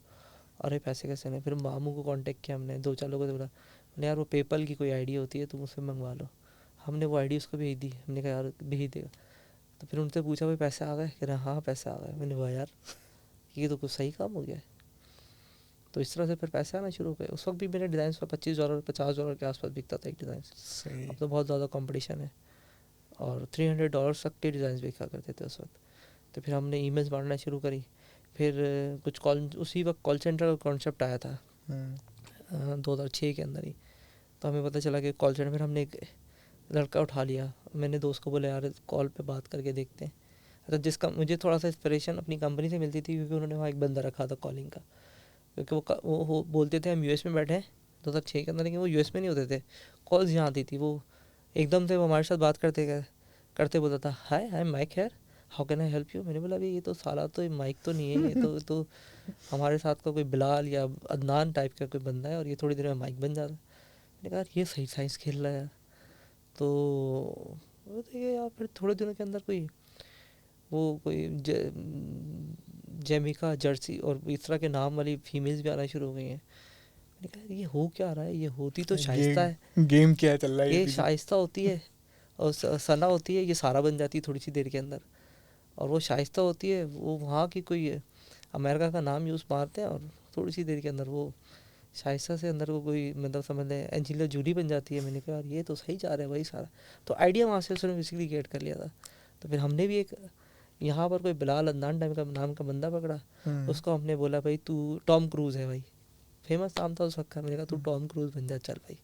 अरे पैसे कैसे लें। फिर मामू को कांटेक्ट किया हमने, 2-4 लोगों से बोला यार वो पेपल की कोई आईडी होती है, तुम उससे मंगवा लो। हमने वो आईडी उसको भेज दी, हमने कहा यार भेज देगा। तो फिर उनसे पूछा भाई पैसे आ गए, कह रहे हाँ पैसे आ गए। मैंने कहा यार ये तो कुछ सही काम हो गया है। तो इस तरह से फिर पैसे आना शुरू हो गए। उस वक्त भी मेरे डिज़ाइन पर $25 $50 के आसपास बिकता था एक डिज़ाइन। अब तो बहुत ज़्यादा कंपटीशन है, और $300 तक के डिज़ाइन बिका करते थे उस वक्त। तो फिर हमने ईमेल्स बांटना शुरू करी। फिर कुछ कॉल, उसी वक्त कॉल सेंटर का कॉन्सेप्ट आया था 2006 के अंदर ही। तो हमें पता चला कि कॉल सेंटर, फिर हमने एक लड़का उठा लिया। मैंने दोस्त को बोला यार कॉल पे बात करके देखते हैं। अच्छा, जिसका मुझे थोड़ा सा इंस्पिरेशन अपनी कंपनी से मिलती थी, क्योंकि उन्होंने वहाँ एक बंदा रखा था कॉलिंग का, क्योंकि वो बोलते थे हम यूएस में बैठे हैं 2006 के अंदर, लेकिन वो यूएस में नहीं होते थे, कॉल्स यहाँ आती थी। वो एकदम से वो हमारे साथ बात करते बोलता था hi I am Mike here, how can I help you. मैंने बोला अभी ये तो साला तो माइक तो नहीं है, ये तो हमारे साथ का कोई बिलाल या अदनान टाइप का कोई बंदा है, और ये थोड़ी देर में माइक बन जाता है। मैंने कहा ये सही साइंस खेल रहा है यार। तो देखिए यार, फिर थोड़े दिनों के अंदर कोई जेमिका, जर्सी और इस तरह के नाम वाली फीमेल्स भी आना शुरू हो गई हैं। मैंने कहा ये हो क्या रहा है, ये होती तो शाइस्ता है, गेम क्या चल रहा है, ये शाइस्ता होती है और सना होती है, ये सारा बन जाती है थोड़ी सी देर के अंदर। और वो शाइस्ता होती है, वो वहाँ की कोई अमेरिका का नाम यूज़ मारते हैं, और थोड़ी सी देर के अंदर वो शाइस्ता से अंदर को कोई मतलब समझ लें एंजेलिना जूली बन जाती है। मैंने कहा यार ये तो सही जा रहा है भाई सारा। तो आइडिया वहाँ से उसने बेसिकली गेट कर लिया था। तो फिर हमने भी एक यहाँ पर कोई बिलाल अदनान टाइम का नाम का बंदा पकड़ा, उसको हमने बोला भाई तू टॉम क्रूज़ है भाई, फेमस नाम था उस वक्त का। मैंने कहा तू टॉम क्रूज़ बन जा, चल भाई।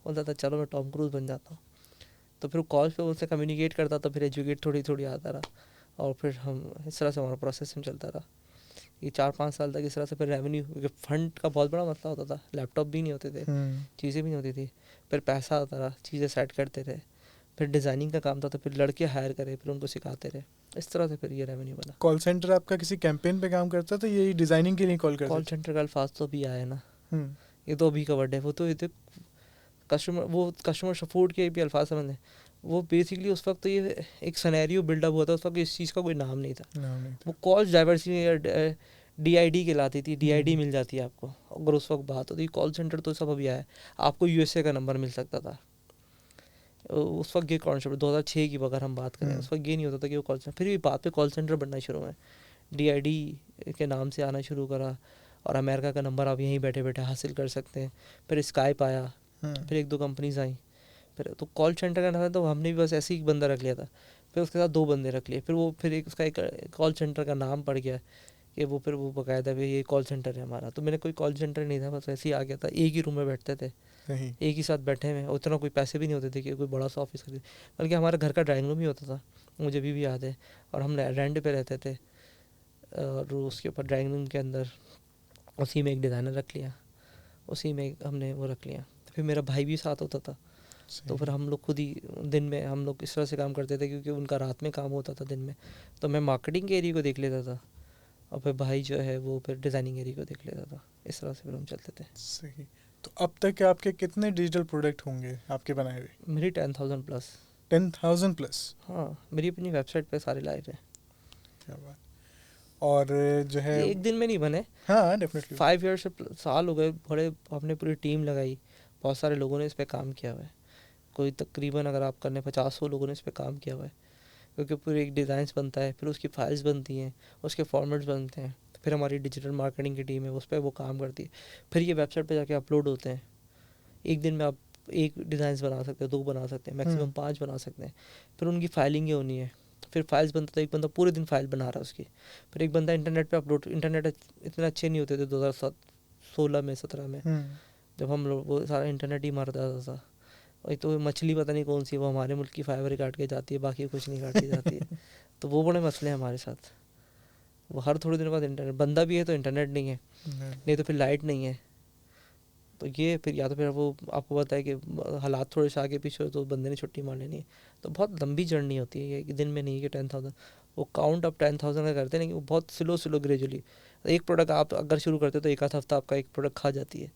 बोलता था चलो मैं टॉम क्रूज़ बन जाता हूँ। तो फिर कॉल पे उनसे कम्युनिकेट करता था, फिर एजुकेट थोड़ी थोड़ी आता रहा, और फिर हम इस तरह से हमारा प्रोसेस में चलता रहा। ये 4-5 साल तक इस तरह से। फिर रेवेन्यू, क्योंकि फंड का बहुत बड़ा मसला होता था, लैपटॉप भी नहीं होते थे, चीज़ें भी नहीं होती थी। फिर पैसा आता रहा, चीज़ें सेट करते रहे। फिर डिज़ाइनिंग का काम था, तो फिर लड़के हायर करे, फिर उनको सिखाते रहे। इस तरह से फिर ये रेवेन्यू बना। कॉल सेंटर आपका किसी कैंपेन पे काम करता था, यही डिज़ाइनिंग के लिए कॉल करता था? कॉल सेंटर का अल्फाज तो अभी आया ना, ये तो अभी का वर्ड है। वो तो कस्टमर सपोर्ट के भी अल्फाज समझ लें। वो बेसिकली उस वक्त तो ये एक सिनेरियो बिल्डअप हुआ था, उस वक्त इस चीज़ का कोई नाम नहीं था। वो कॉल्स डाइवर्सिटी DID कहलाती थी, DID मिल जाती है आपको अगर उस वक्त बात होती। कॉल सेंटर तो सब अभी आया है, आपको USA का नंबर मिल सकता था उस वक्त। ये कॉन्सेप्ट 2006 की अगर हम बात करें, उस वक्त ये नहीं होता था कि वो कॉल सेंटर। फिर भी बात पे कॉल सेंटर बनना शुरू हुआ, DID के नाम से आना शुरू करा, और अमेरिका का नंबर आप यहीं बैठे बैठे हासिल कर सकते हैं। फिर स्काइप आया, फिर 1-2 कंपनीज आई, फिर तो कॉल सेंटर का नाम, तो हमने भी बस ऐसे ही बंदा रख लिया था। फिर उसके साथ 2 बंदे रख लिए, फिर उसका एक कॉल सेंटर का नाम पड़ गया कि वो फिर वो बकायदा भी ये कॉल सेंटर है हमारा। तो मेरे कोई कॉल सेंटर नहीं था, बस ऐसे ही आ गया था। एक ही रूम में बैठते थे, एक ही साथ बैठे हुए, उतना कोई पैसे भी नहीं होते थे कि कोई बड़ा सा ऑफिस खरीद, बल्कि हमारे घर का ड्राइंग रूम ही होता था, मुझे अभी भी याद है। और हम रेंट पे रहते थे, और उसके ऊपर ड्राइंग रूम के अंदर उसी में एक डिज़ाइनर रख लिया, उसी में हमने वो रख लिया। फिर मेरा भाई भी साथ होता था, तो फिर हम लोग खुद ही दिन में हम लोग इस तरह से काम करते थे, क्योंकि उनका रात में काम होता था दिन में। तो मैं मार्केटिंग के एरिया को देख लेता था, और फिर भाई जो है वो फिर डिज़ाइनिंग एरिया को देख लेता था। इस तरह से फिर हम चलते थे। सही। तो अब तक आपके कितने डिजिटल प्रोडक्ट होंगे आपके बनाए हुए? मेरी 10,000 प्लस। 10,000 प्लस? हाँ, मेरी अपनी वेबसाइट पे सारे लाइव हैं। क्या बात। और जो है एक दिन में नहीं बने, हाँ डेफिनेटली 5 ईयर से साल हो गए, बड़े आपने पूरी टीम लगाई, बहुत सारे लोगों ने इस पर काम किया हुआ है। कोई तकरीबन अगर आप करने 50-100 लोगों ने इस पर काम किया हुआ है, क्योंकि पूरी एक डिज़ाइंस बनता है, फिर उसकी फाइल्स बनती हैं, उसके फॉर्मेट्स बनते हैं, फिर हमारी डिजिटल मार्केटिंग की टीम है उस पर वो काम करती है, फिर ये वेबसाइट पे जाके अपलोड होते हैं। एक दिन में आप 1 डिज़ाइंस बना सकते हैं, 2 बना सकते हैं, मैक्सिमम 5 बना सकते हैं। फिर उनकी फाइलिंग ही होनी है, फिर फाइल्स बनता था, एक बंदा पूरे दिन फाइल बना रहा है उसकी, फिर एक बंदा इंटरनेट पे अपलोड। इंटरनेट इतने अच्छे नहीं होते थे 2016 में 17 में, जब हम लोग वो सारा इंटरनेट ही मार जाता था। और तो मछली पता नहीं कौन सी वो हमारे मुल्क की फाइबर काट के जाती है, बाकी कुछ नहीं काटी जाती है। तो वो बड़े मसले हैं हमारे साथ। वो हर थोड़े दिनों बाद इंटरनेट, बंदा भी है तो इंटरनेट नहीं है, नहीं तो फिर लाइट नहीं है। तो ये फिर या तो फिर वो आपको पता है कि हालात थोड़े से आगे पीछे हो तो बंदे ने छुट्टी मार लेनी है। तो बहुत लंबी जर्नी होती है, कि दिन में नहीं कि 10,000 वो काउंट आप 10,000 का करते नहीं, वो बहुत स्लो ग्रेजुअली। एक प्रोडक्ट आप अगर शुरू करते हो तो 1 हफ्ता आपका एक प्रोडक्ट खा जाती है।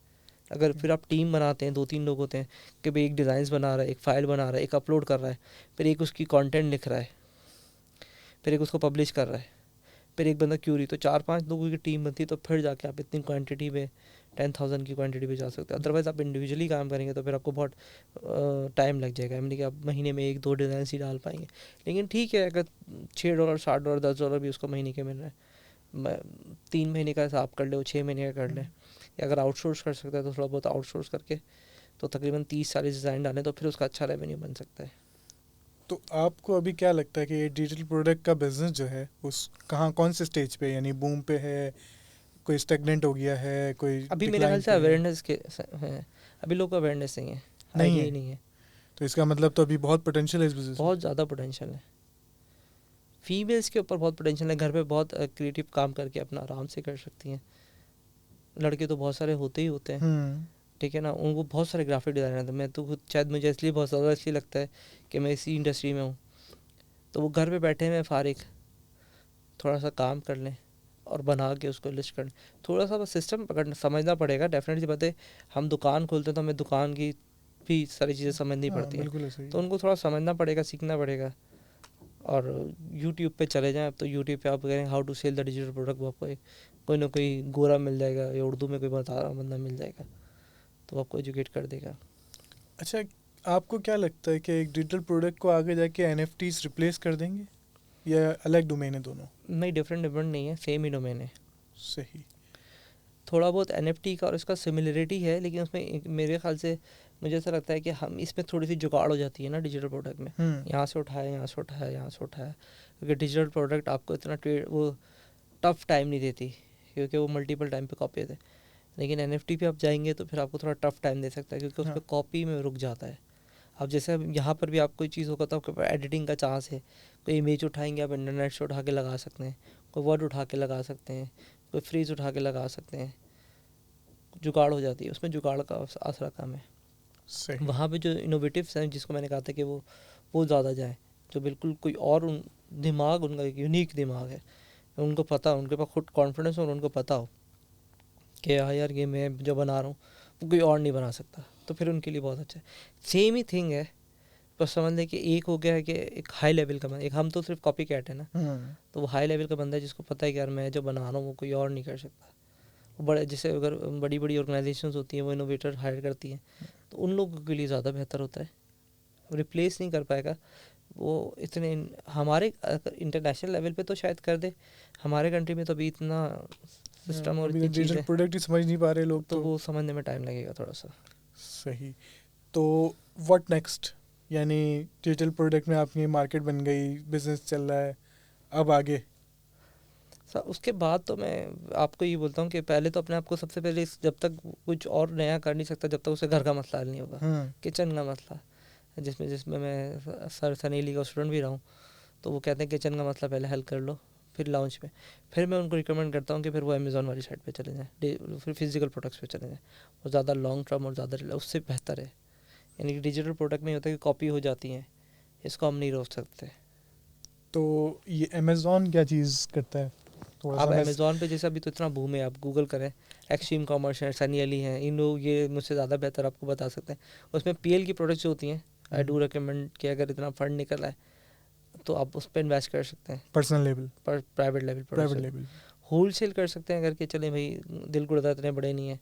अगर फिर आप टीम बनाते हैं, 2-3 लोग होते हैं कि भाई एक डिज़ाइंस बना रहा है, एक फ़ाइल बना रहा है, एक अपलोड कर रहा है, फिर एक उसकी कंटेंट लिख रहा है, फिर एक उसको पब्लिश कर रहा है, फिर एक बंदा क्यूरी, तो 4-5 लोगों की टीम बनती है। तो फिर जाके आप इतनी क्वांटिटी में 10,000 की क्वांटिटी पे जा सकते हैं। अदरवाइज़ आप इंडिविजुअली काम करेंगे तो फिर आपको बहुत टाइम लग जाएगा, यानी कि आप महीने में 1-2 डिज़ाइन ही डाल पाएंगे। लेकिन ठीक है, अगर $6 $7 $10 भी उसको महीने के मिल रहे हैं, 3 महीने का हिसाब कर ले, 6 महीने का कर लें, या अगर आउटसोर्स कर सकते हैं तो थोड़ा बहुत आउटसोर्स करके तो तकरीबन 30-40 डिज़ाइन डालें तो फिर उसका अच्छा रेवेन्यू बन सकता है। तो आपको अभी क्या लगता है कि ये डिजिटल प्रोडक्ट का बिजनेस जो है उस कौन से स्टेज पे, यानी बूम पे है, कोई स्टेगनेंट हो गया है, कोई अभी मेरे ख्याल से अवेयरनेस के है, अभी लोग को अवेयरनेस नहीं है, आइडिया ही नहीं है। तो इसका मतलब तो अभी बहुत पोटेंशियल है इस बिजनेस में। बहुत ज़्यादा पोटेंशियल है, फीमेल्स के ऊपर बहुत पोटेंशियल है, घर पे बहुत क्रिएटिव काम करके अपना आराम से कर सकती हैं। लड़के तो बहुत सारे होते ही होते हैं, ठीक है ना, उनको बहुत सारे ग्राफिक डिज़ाइनर थे। मैं तो खुद शायद मुझे इसलिए बहुत ज़्यादा इसलिए लगता है कि मैं इसी इंडस्ट्री में हूँ, तो वो घर पे बैठे हुए फारिग थोड़ा सा काम कर लें और बना के उसको लिस्ट कर, थोड़ा सा बस सिस्टम पकड़ना समझना पड़ेगा। डेफिनेटली बात है, हम दुकान खोलते हैं तो हमें दुकान की भी सारी चीज़ें समझनी पड़ती हैं, तो उनको थोड़ा समझना पड़ेगा, सीखना पड़ेगा। और यूट्यूब पे चले जाएं, अब तो यूट्यूब पे आप करें how to sell the digital product, वो आपको कोई ना कोई गोरा मिल जाएगा या उर्दू में कोई बता रहा बंदा मिल जाएगा, तो आपको एजुकेट कर देगा। अच्छा, आपको क्या लगता है कि एक डिजिटल प्रोडक्ट को आगे जाके NFTs रिप्लेस कर देंगे या अलग डोमेन है दोनों? नहीं, डिफरेंट नहीं है, सेम ही डोमेन है। सही। थोड़ा बहुत NFT का और इसका सिमिलरिटी है, लेकिन उसमें मेरे ख्याल से मुझे ऐसा लगता है कि हम इसमें थोड़ी सी जुगाड़ हो जाती है ना डिजिटल प्रोडक्ट में, यहाँ से उठाया, यहाँ से उठाया, यहाँ से उठाया, क्योंकि डिजिटल प्रोडक्ट आपको इतना वो टफ टाइम नहीं देती, क्योंकि वो मल्टीपल टाइम पे कॉपी देते। लेकिन NFT पे आप जाएंगे तो फिर आपको थोड़ा टफ टाइम दे सकता है, क्योंकि उस पर कॉपी में रुक जाता है। अब जैसे अब यहाँ पर भी आप कोई चीज़ होगा तो आपके पास एडिटिंग का चांस है, कोई इमेज उठाएंगे आप इंटरनेट से उठा के लगा सकते हैं, कोई वर्ड उठा के लगा सकते हैं, कोई फ्रीज उठा के लगा सकते हैं, जुगाड़ हो जाती है उसमें, जुगाड़ का आसरा कम है। वहाँ पे जो इनोवेटिव्स हैं, जिसको मैंने कहा था कि वो ज़्यादा जाए, जो बिल्कुल कोई और दिमाग उनका एक यूनिक दिमाग है, उनको पता, उनके पास खुद कॉन्फिडेंस हो और उनको पता हो कि हाँ यार ये मैं जो बना रहा हूँ वो कोई और नहीं बना सकता, तो फिर उनके लिए बहुत अच्छा है। सेम ही थिंग है, बस समझ लें कि एक हो गया है कि एक हाई लेवल का बंदा, एक हम तो सिर्फ कॉपी कैट है ना, तो वो हाई लेवल का बंदा है जिसको पता है कि यार मैं जो बना रहा हूँ वो कोई और नहीं कर सकता। वो बड़े, जैसे अगर बड़ी बड़ी ऑर्गेनाइजेशंस होती हैं वो इनोवेटर हायर करती हैं, तो उन लोगों के लिए ज़्यादा बेहतर होता है, रिप्लेस नहीं कर पाएगा वो इतने। हमारे इंटरनेशनल लेवल पे तो शायद कर दे, हमारे कंट्री में तो अभी इतना सिस्टम और इतनी डिजिटल प्रोडक्ट ही समझ नहीं पा रहे लोग, तो वो समझने में टाइम लगेगा थोड़ा सा। सही। तो व्हाट नेक्स्ट, यानी डिजिटल प्रोडक्ट में आपकी मार्केट बन गई, बिजनेस चल रहा है, अब आगे? उसके बाद तो मैं आपको ये बोलता हूँ कि पहले तो अपने आप को सबसे पहले, जब तक कुछ और नया कर नहीं सकता जब तक उसे घर का मसला हल नहीं होगा, किचन का मसला, जिसमें मैं सर सनीली का स्टूडेंट भी रहा हूँ, तो वो कहते हैं किचन का मसला पहले हल कर लो फिर लॉन्च पे। फिर मैं उनको रिकमेंड करता हूँ कि फिर वो अमेज़ॉन वाली साइड पे चले जाएँ, फिर फिजिकल प्रोडक्ट्स पे चले जाएँ, वो ज़्यादा लॉन्ग टर्म और ज़्यादा उससे बेहतर है। यानी कि डिजिटल प्रोडक्ट में होता है कि कॉपी हो जाती हैं, इसको हम नहीं रोक सकते। तो ये अमेज़ॉन क्या चीज़ करता है? आप अमेज़ॉन पे जैसे अभी तो इतना बूम है, आप गूगल करें, एक्सट्रीम कॉमर्स है, सनी अली हैं, इन लोग ये मुझसे ज़्यादा बेहतर आपको बता सकते हैं। उसमें PL की प्रोडक्ट्स जो होती हैं, आई डू रिकमेंड कि अगर इतना फंड निकल आए तो आप उस पर इन्वेस्ट कर सकते हैं, पर्सनल लेवल पर प्राइवेट लेवल होल सेल कर सकते हैं। अगर के चले भाई दिल गुर्दा इतने बड़े नहीं है,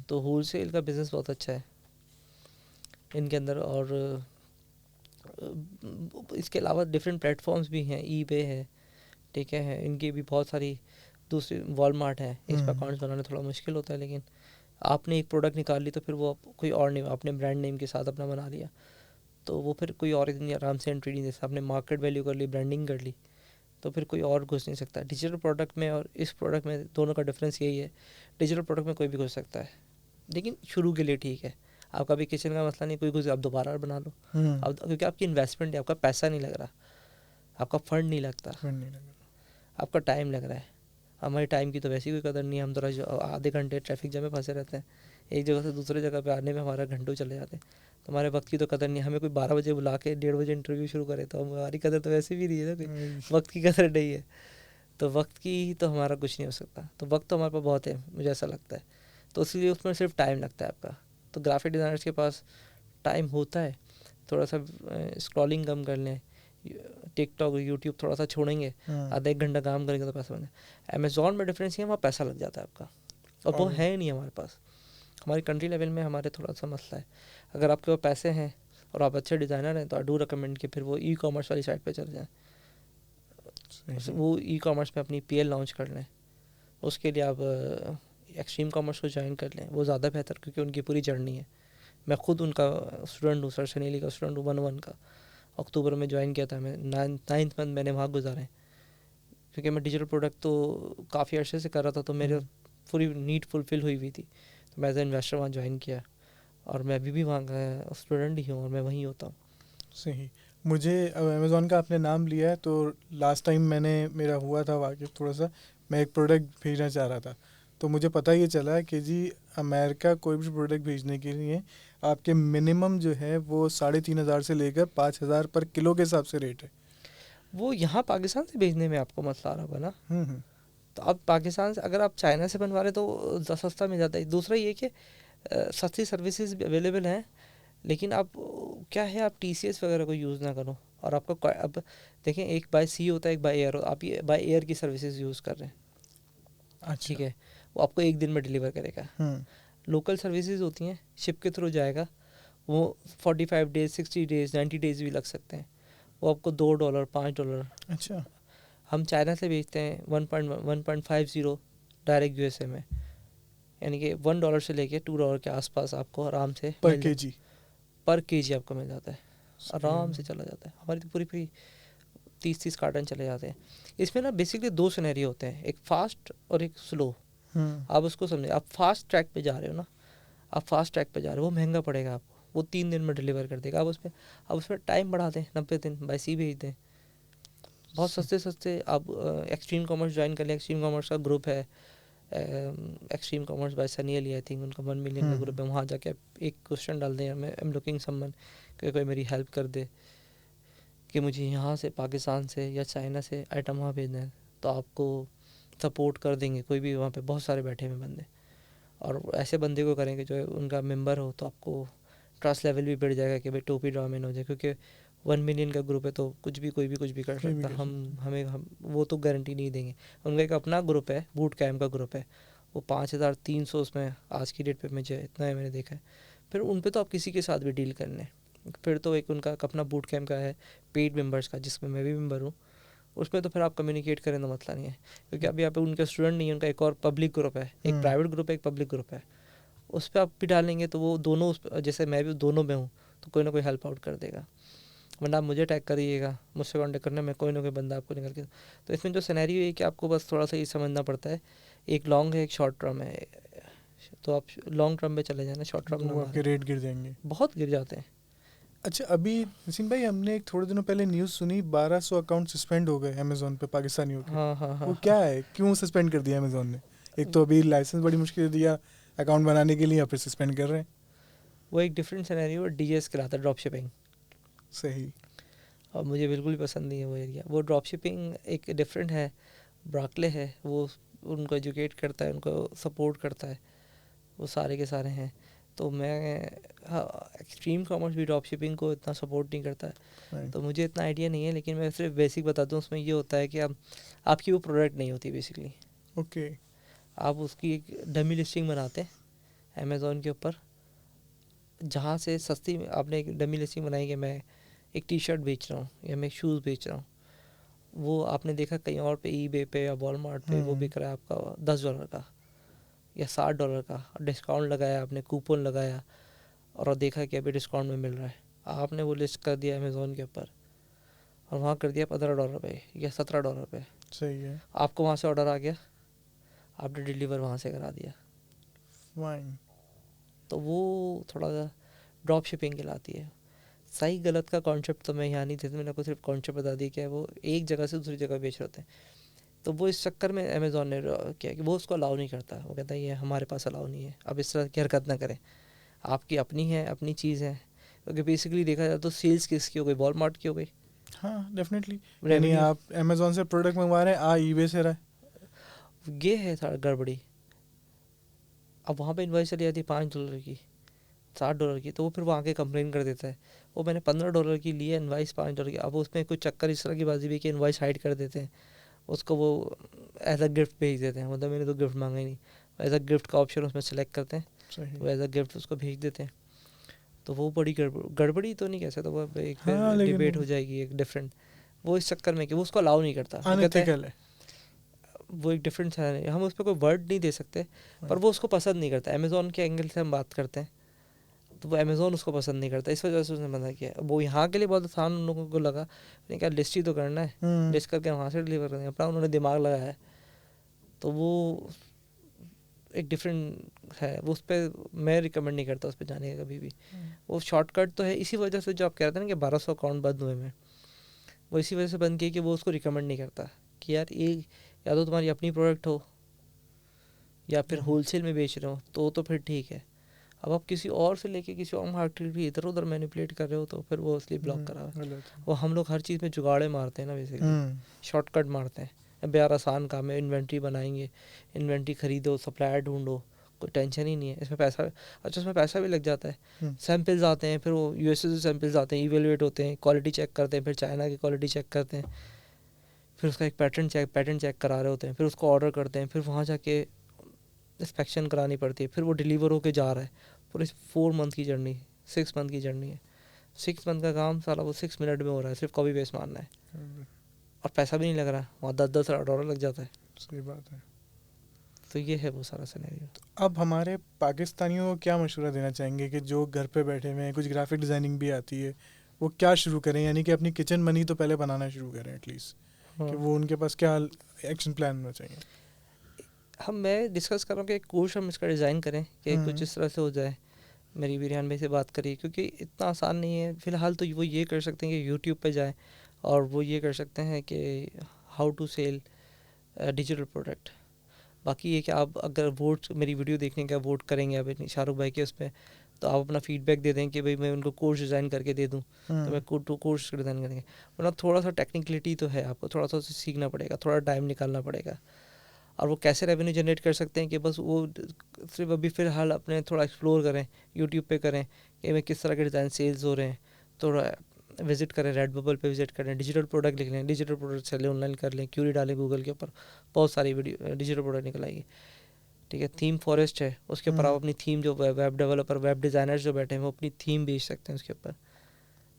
तो होल सेल का बिज़नेस बहुत अच्छा है इनके अंदर। और इसके अलावा डिफरेंट प्लेटफॉर्म्स भी हैं, eBay है, ठीक है, इनकी भी बहुत सारी दूसरी, वॉलमार्ट है, इस पर अकाउंट्स बनाना थोड़ा मुश्किल होता है, लेकिन आपने एक प्रोडक्ट निकाल ली तो फिर वो कोई और नहीं, आपने ब्रांड नेम के साथ अपना बना लिया तो वो फिर कोई और इतनी आराम से एंट्री नहीं दे सकता। आपने मार्केट वैल्यू कर ली, ब्रांडिंग कर ली, तो फिर कोई और घुस नहीं सकता। डिजिटल प्रोडक्ट में और इस प्रोडक्ट में दोनों का डिफरेंस यही है, डिजिटल प्रोडक्ट में कोई भी घुस सकता है, लेकिन शुरू के लिए ठीक है। आपका भी किचन का मसला नहीं, कोई घुस, आप दोबारा बना लो, अब क्योंकि आपकी इन्वेस्टमेंट है, आपका पैसा नहीं लग रहा, आपका फंड नहीं लगता, आपका टाइम लग रहा है। हमारे टाइम की तो वैसे ही कोई कदर नहीं है, हम तो आधे घंटे ट्रैफिक जैम में फंसे रहते हैं, एक जगह से दूसरी जगह पे आने में हमारा घंटों चले जाते हैं, तो हमारे वक्त की तो कदर नहीं। हमें कोई 12 बजे बुला के 1:30 बजे इंटरव्यू शुरू करे तो हमारी कदर तो वैसे भी नहीं है ना, कोई वक्त की कदर नहीं है, तो वक्त की तो हमारा कुछ नहीं हो सकता। तो वक्त तो हमारे पास बहुत है, मुझे ऐसा लगता है, तो इसलिए उसमें सिर्फ टाइम लगता है आपका। तो ग्राफिक डिज़ाइनर्स के पास टाइम होता है, थोड़ा सा स्क्रॉलिंग कम कर लें, टिकटॉक यूट्यूब थोड़ा सा छोड़ेंगे, आधा 1 घंटा काम करेंगे तो पैसा बन जाए। अमेज़ॉन में डिफरेंस ये है, वहाँ पैसा लग जाता है आपका, और वो है नहीं हमारे पास। हमारी कंट्री लेवल में हमारे थोड़ा सा मसला है। अगर आपके पास पैसे हैं और आप अच्छे डिज़ाइनर हैं तो आई डू रिकमेंड कि फिर वो ई कॉमर्स वाली साइट पे चले जाएँ, वो ई कॉमर्स पे अपनी PL लॉन्च कर लें। उसके लिए आप एक्सट्रीम कॉमर्स को ज्वाइन कर लें, वो ज़्यादा बेहतर, क्योंकि उनकी पूरी जर्नी है। मैं खुद उनका स्टूडेंट हूँ, सर सनीली का स्टूडेंट हूँ 1-1 का। अक्टूबर में ज्वाइन किया था मैं, 9th मंथ मैंने वहाँ गुजारे, क्योंकि मैं डिजिटल प्रोडक्ट तो काफ़ी अर्से से कर रहा था, तो मेरे पूरी नीड फुलफिल हुई थी। तो मैं एज ए इन्वेस्टर वहाँ ज्वाइन किया, और मैं अभी भी वहाँ का स्टूडेंट ही हूँ और मैं वहीं होता हूँ। सही। मुझे अमेज़ॉन का आपने नाम लिया है, तो लास्ट टाइम मेरा हुआ था वाकिफ़ थोड़ा सा, मैं एक प्रोडक्ट भेजना चाह रहा था, तो मुझे पता ये चला कि जी अमेरिका कोई भी प्रोडक्ट भेजने के लिए आपके मिनिमम जो है वो 3,500 से लेकर 5,000 पर किलो के हिसाब से रेट है। वो यहाँ पाकिस्तान से भेजने में आपको मसला आ रहा होगा ना। तो अब पाकिस्तान से अगर आप चाइना से बनवा रहे तो सस्ता मिल जाता है। दूसरा ये कि सस्ती सर्विसेज भी अवेलेबल हैं, लेकिन आप क्या है, आप TCS वगैरह को यूज़ ना करो। और आपका अब देखें, एक बाय सी होता है, एक बाय एयर, आप ये बाय एयर की सर्विसेज यूज़ कर रहे हैं। अच्छा। ठीक है, वो आपको एक दिन में डिलीवर करेगा। लोकल सर्विसेज होती हैं, शिप के थ्रू जाएगा, वो 45 डेज, 60 डेज, 90 डेज भी लग सकते हैं। वो आपको $2, $5। अच्छा। हम चाइना से बेचते हैं 1.50 डायरेक्ट USA में, यानी कि $1 से लेके $2 के आसपास आपको आराम से पर केजी आपको मिल जाता है, आराम से चला जाता है। हमारी तो पूरी 30 कार्टन चले जाते हैं। इसमें ना बेसिकली 2 सिनेरियो होते हैं, एक फास्ट और एक स्लो। आप उसको समझे, आप फास्ट ट्रैक पे जा रहे हो ना, आप फास्ट ट्रैक पे जा रहे हो, वो महंगा पड़ेगा आपको, वो 3 दिन में डिलीवर कर देगा। आप उसमें टाइम बढ़ा दें, 90 दिन बाय सी भेज दें, बहुत सस्ते। आप एक्सट्रीम कॉमर्स ज्वाइन कर लें। एक्सट्रीम कॉमर्स का ग्रुप है, extreme commerce by Sunny Ali, I think उनका 1 मिलियन का ग्रुप है। वहाँ जाके आप एक क्वेश्चन डाल दें, आई एम लुकिंग समवन, कि कोई मेरी हेल्प कर दे कि मुझे यहाँ से पाकिस्तान से या चाइना से आइटम वहाँ भेजना है, तो आपको सपोर्ट कर देंगे। कोई भी वहाँ पे बहुत सारे बैठे हुए बंदे, और ऐसे बंदे को करेंगे जो उनका मेंबर हो, तो आपको ट्रस्ट लेवल भी बढ़ जाएगा कि भाई टोपी ड्रामेन हो जाए, क्योंकि 1 मिलियन का ग्रुप है तो कोई भी कर सकता है। हम वो तो गारंटी नहीं देंगे। उनका एक अपना ग्रुप है, बूट कैम्प का ग्रुप है, वो 5,300 उसमें आज की डेट पे मुझे इतना है, मैंने देखा है। फिर उन पे तो आप किसी के साथ भी डील कर लें। फिर तो एक उनका अपना बूट कैम्प का है, पेड मेंबर्स का, जिसमें मैं भी मेंबर हूँ, उसमें तो फिर आप कम्युनिकेट करें तो मसला नहीं है, क्योंकि अभी यहाँ पे उनके स्टूडेंट नहीं है, उनका एक और पब्लिक ग्रुप है, एक प्राइवेट ग्रुप है, एक पब्लिक ग्रुप है। उस पर आप भी डालेंगे तो वो दोनों, जैसे मैं भी दोनों में हूँ, तो कोई ना कोई हेल्प आउट कर देगा। वरना आप मुझे टैग करिएगा, मुझसे कॉन्टेक्ट करने में कोई ना कोई बंदा आपको निकल के। तो इसमें जो सिनेरियो है कि आपको बस थोड़ा सा ये समझना पड़ता है, एक लॉन्ग है, एक शॉर्ट टर्म है। तो आप लॉन्ग टर्म में चले जाना, शॉर्ट टर्म में आपके रेट गिर जाएंगे, बहुत गिर जाते हैं। अच्छा, अभी निसिन भाई हमने एक थोड़े दिनों पहले न्यूज़ सुनी, 1200 अकाउंट सस्पेंड हो गए अमेज़ॉन पे पाकिस्तानियों के। हाँ। वो क्या है, क्यों सस्पेंड कर दिया अमेज़ॉन ने? एक तो अभी लाइसेंस बड़ी मुश्किल दिया अकाउंट बनाने के लिए, या फिर सस्पेंड कर रहे हैं। वो एक डिफरेंट सिनेरियो DGS कहलाता है, ड्रॉप शिपिंग। सही। और मुझे बिल्कुल भी पसंद नहीं है वो एरिया। वो ड्रॉप शिपिंग एक डिफरेंट है, ब्राकले है, वो उनको एजुकेट करता है, उनको सपोर्ट करता है, वो सारे के सारे हैं। तो मैं एक्सट्रीम कॉमर्स भी ड्रॉप शिपिंग को इतना सपोर्ट नहीं करता है, तो मुझे इतना आइडिया नहीं है। लेकिन मैं सिर्फ बेसिक बता दूँ, उसमें ये होता है कि आपकी वो प्रोडक्ट नहीं होती बेसिकली। ओके। आप उसकी एक डमी लिस्टिंग बनाते हैं अमेज़ॉन के ऊपर, जहाँ से सस्ती आपने एक डमी लिस्टिंग बनाई कि मैं एक टी-शर्ट बेच रहा हूँ या मैं शूज़ बेच रहा हूँ। वो आपने देखा कहीं और पे eBay पे या वॉलमार्ट पे वो बिक रहा है आपका $10 का या $60 का, डिस्काउंट लगाया आपने, कूपन लगाया और देखा कि अभी डिस्काउंट में मिल रहा है। आपने वो लिस्ट कर दिया अमेज़ॉन के ऊपर और वहाँ कर दिया $15 पे या $17 पे। सही है। आपको वहाँ से ऑर्डर आ गया, आपने डिलीवर वहाँ से करा दिया। फाइन। तो वो थोड़ा सा ड्रॉप शिपिंग कहलाती है। सही गलत का कॉन्सेप्ट तो मैं यहाँ नहीं देता, मैंने आपको सिर्फ कॉन्सेप्ट बता दिया कि वो एक जगह से दूसरी जगह बेच रहे होते हैं। तो वो इस चक्कर में अमेज़ॉन ने किया कि वो उसको अलाउ नहीं करता। वो कहता है ये हमारे पास अलाउ नहीं है, अब इस तरह की हरकत ना करें, आपकी अपनी है, अपनी चीज़ है। क्योंकि बेसिकली देखा जाए तो सेल्स किसकी हो गई, वॉलमार्ट की हो गई। हाँ डेफिनेटली, यानी आप अमेज़ॉन से प्रोडक्ट मंगवा रहे हैं, eBay से रहा है, ये है थोड़ा गड़बड़ी। अब वहाँ पे इन्वाइस चली जाती है $5 की, $60 की, तो वो फिर वो आके कंप्लेन कर देता है, वो मैंने $15 की ली है इन्वाइस $5 की। अब उसमें कुछ चक्कर इस तरह की बाजी भी कि इन्वाइस हाइड कर देते हैं, उसको वो एज अ गिफ्ट भेज देते हैं, मतलब मैंने तो गिफ्ट मांगा ही नहीं। एज अ गिफ्ट का ऑप्शन उसमें सेलेक्ट करते हैं, सही। वो एज अ गिफ्ट उसको भेज देते हैं। तो वो बड़ी गड़बड़ी तो नहीं कह सकता, वो एक हाँ, लेकिन डिबेट हो जाएगी एक डिफरेंट, वो इस चक्कर में कि वो उसको अलाउ नहीं करता, वो कहता है अनएथिकल है। वो एक डिफरेंस है, हम उस पर कोई वर्ड नहीं दे सकते, पर वो उसको पसंद नहीं करता। अमेज़ॉन के एंगल से हम बात करते हैं तो वो अमेज़ॉन उसको पसंद नहीं करता, इस वजह से उसने मना किया। वो यहाँ के लिए बहुत आसान उन लोगों को लगा, नहीं क्या लिस्ट ही तो करना है, लिस्ट करके वहाँ से डिलीवर करना है, अपना उन्होंने दिमाग लगाया है। तो वो एक डिफरेंट है, वो उस पर मैं रिकमेंड नहीं करता उस पर जाने का कभी भी। वो शॉर्टकट तो है, इसी वजह से जो आप कह रहे थे ना कि 1200 अकाउंट बंद हुए में, वो इसी वजह से बंद किए कि वो उसको रिकमेंड नहीं करता कि यार ये या तो तुम्हारी अपनी प्रोडक्ट हो या फिर होलसेल में बेच रहे हो तो फिर ठीक है। अब आप किसी और से लेके किसी और मार्केट भी इधर उधर मैनिपुलेट कर रहे हो तो फिर वो इसलिए ब्लॉक करा हुआ है। वो हम लोग हर चीज़ में जुगाड़े मारते हैं ना, बेसिकली शॉर्टकट मारते हैं। अब यार आसान काम है, इन्वेंट्री बनाएंगे, इन्वेंट्री खरीदो, सप्लायर ढूंढो, कोई टेंशन ही नहीं है इसमें। पैसा अच्छा, उसमें पैसा भी लग जाता है। सैम्पल्स आते हैं, फिर वो यूएसए से सैम्पल्स आते हैं, इवेलुएट होते हैं, क्वालिटी चेक करते हैं, फिर चाइना की क्वालिटी चेक करते हैं, फिर उसका एक पैटर्न चेक करा रहे होते हैं, फिर उसको ऑर्डर करते हैं, फिर वहाँ जाके इंस्पेक्शन करानी पड़ती है, फिर वो डिलीवर होके जा रहा है। पूरी 4 मंथ की जर्नी, 6 मंथ की जर्नी है। 6 मंथ का काम सारा वो 6 मिनट में हो रहा है, सिर्फ कॉपी पेस्ट मारना है और पैसा भी नहीं लग रहा, वहाँ 10-10 डॉलर लग जाता है। सही बात है। तो ये है वो सारा सिनेरियो। अब हमारे पाकिस्तानियों को क्या मशवरा देना चाहेंगे कि जो घर पे बैठे हुए हैं, कुछ ग्राफिक डिज़ाइनिंग भी आती है, वो क्या शुरू करें? यानी कि अपनी किचन मनी तो पहले बनाना शुरू करें एटलीस्ट, कि वो उनके पास क्या एक्शन प्लान होना चाहिए? मैं डिस्कस कर रहा हूँ कि एक कोर्स हम इसका डिज़ाइन करें कि कुछ इस तरह से हो जाए। मेरी बिरयान भाई से बात करी, क्योंकि इतना आसान नहीं है फ़िलहाल। तो वो ये कर सकते हैं कि यूट्यूब पे जाएं और वो ये कर सकते हैं कि how to sell digital product. बाकी ये कि आप अगर वोट मेरी वीडियो देखने का वोट करेंगे अब शाहरुख भाई के उस पर, तो आप अपना फीडबैक दे दें कि भाई मैं उनको कोर्स डिज़ाइन करके दे दूँ, तो मैं कोर्स डिज़ाइन करेंगे। वरना थोड़ा सा टेक्निकलिटी तो है, आपको थोड़ा सा सीखना पड़ेगा, थोड़ा टाइम निकालना पड़ेगा। और वो कैसे रेवेन्यू जनरेट कर सकते हैं कि बस वो सिर्फ अभी फ़िलहाल अपने थोड़ा एक्सप्लोर करें, यूट्यूब पे करें कि मैं किस तरह के डिज़ाइन सेल्स हो रहे हैं, थोड़ा विजिट करें, रेडबबल पे विजिट करें, डिजिटल प्रोडक्ट लिख लें, डिजिटल प्रोडक्ट सेल ऑनलाइन कर लें, क्यूरी डालें गूगल के ऊपर, बहुत सारी वीडियो डिजिटल प्रोडक्ट निकल आएगी। ठीक है, थीम फॉरेस्ट है, उसके ऊपर आप अपनी थीम, जो वेब डेवलपर वेब डिज़ाइनर्स जो बैठे हैं वो अपनी थीम बेच सकते हैं उसके ऊपर।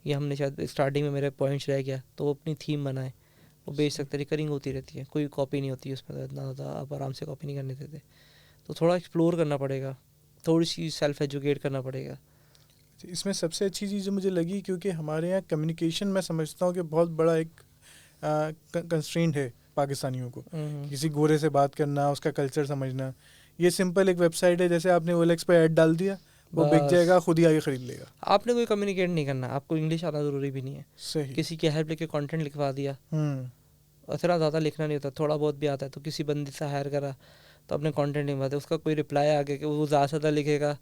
ये हमने शायद स्टार्टिंग में मेरे पॉइंट्स रह गया, तो वो अपनी थीम बनाए, वो बेच सकते, रिकरिंग होती रहती है, कोई कॉपी नहीं होती उसमें, तो इतना ज़्यादा आप आराम से कॉपी नहीं करने देते। तो थोड़ा एक्सप्लोर करना पड़ेगा, थोड़ी सी सेल्फ एजुकेट करना पड़ेगा। इसमें सबसे अच्छी चीज़ जो मुझे लगी, क्योंकि हमारे यहाँ कम्युनिकेशन मैं समझता हूँ कि बहुत बड़ा एक कंस्ट्रेंट है पाकिस्तानियों को, किसी गोरे से बात करना, उसका कल्चर समझना। ये सिंपल एक वेबसाइट है, जैसे आपने OLX पे ऐड डाल दिया, वो बिक जाएगा, खुद ही आगे खरीद लेगा। आपने कोई कम्युनिकेट नहीं करना, आपको इंग्लिश आना ज़रूरी भी नहीं है। सही। किसी की हेल्प लेके कंटेंट लिखवा दिया, इतना ज़्यादा लिखना नहीं होता, थोड़ा बहुत भी आता है, तो किसी बंदे से हायर करा तो अपने कंटेंट लिखवा दे, उसका कोई रिप्लाई आ गया कि वो ज़्यादा से ज़्यादा लिखेगा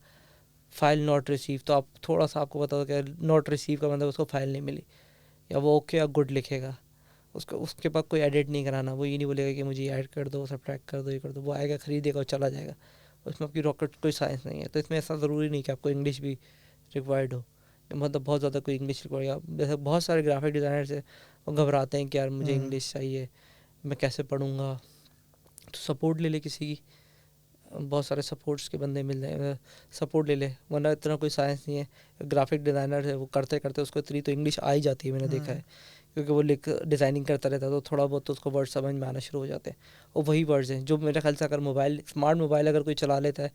फाइल नॉट रिसीव, तो आप थोड़ा सा आपको बता दो कि नॉट रिसीव का मतलब उसको फाइल नहीं मिली, या वो ओके या गुड लिखेगा। उसको उसके पास कोई एडिट नहीं कराना, वो ये नहीं बोलेगा कि मुझे ऐड कर दो, सब्ट्रैक्ट कर दो, ये कर दो, वो आएगा खरीदेगा और चला जाएगा। उसमें आपकी रॉकेट कोई साइंस नहीं है। तो इसमें ऐसा ज़रूरी नहीं कि आपको इंग्लिश भी रिक्वायर्ड हो, मतलब बहुत ज़्यादा कोई इंग्लिश रिक्वायर्ड। जैसे बहुत सारे ग्राफिक डिज़ाइनर्स हैं, वो घबराते हैं कि यार मुझे इंग्लिश चाहिए, मैं कैसे पढ़ूँगा। तो सपोर्ट ले ले किसी की, बहुत सारे सपोर्ट्स के बंदे मिल जाए, सपोर्ट ले ले, वरना इतना कोई साइंस नहीं है। ग्राफिक डिज़ाइनर है, वो करते करते उसको इतनी तो इंग्लिश आ ही जाती है, मैंने देखा है, क्योंकि वो डिज़ाइनिंग करता रहता है, तो थोड़ा बहुत तो उसको वर्ड समझ में आना शुरू हो जाते हैं। और वही वर्ड्स हैं जो मेरे ख्याल से अगर स्मार्ट मोबाइल अगर कोई चला लेता है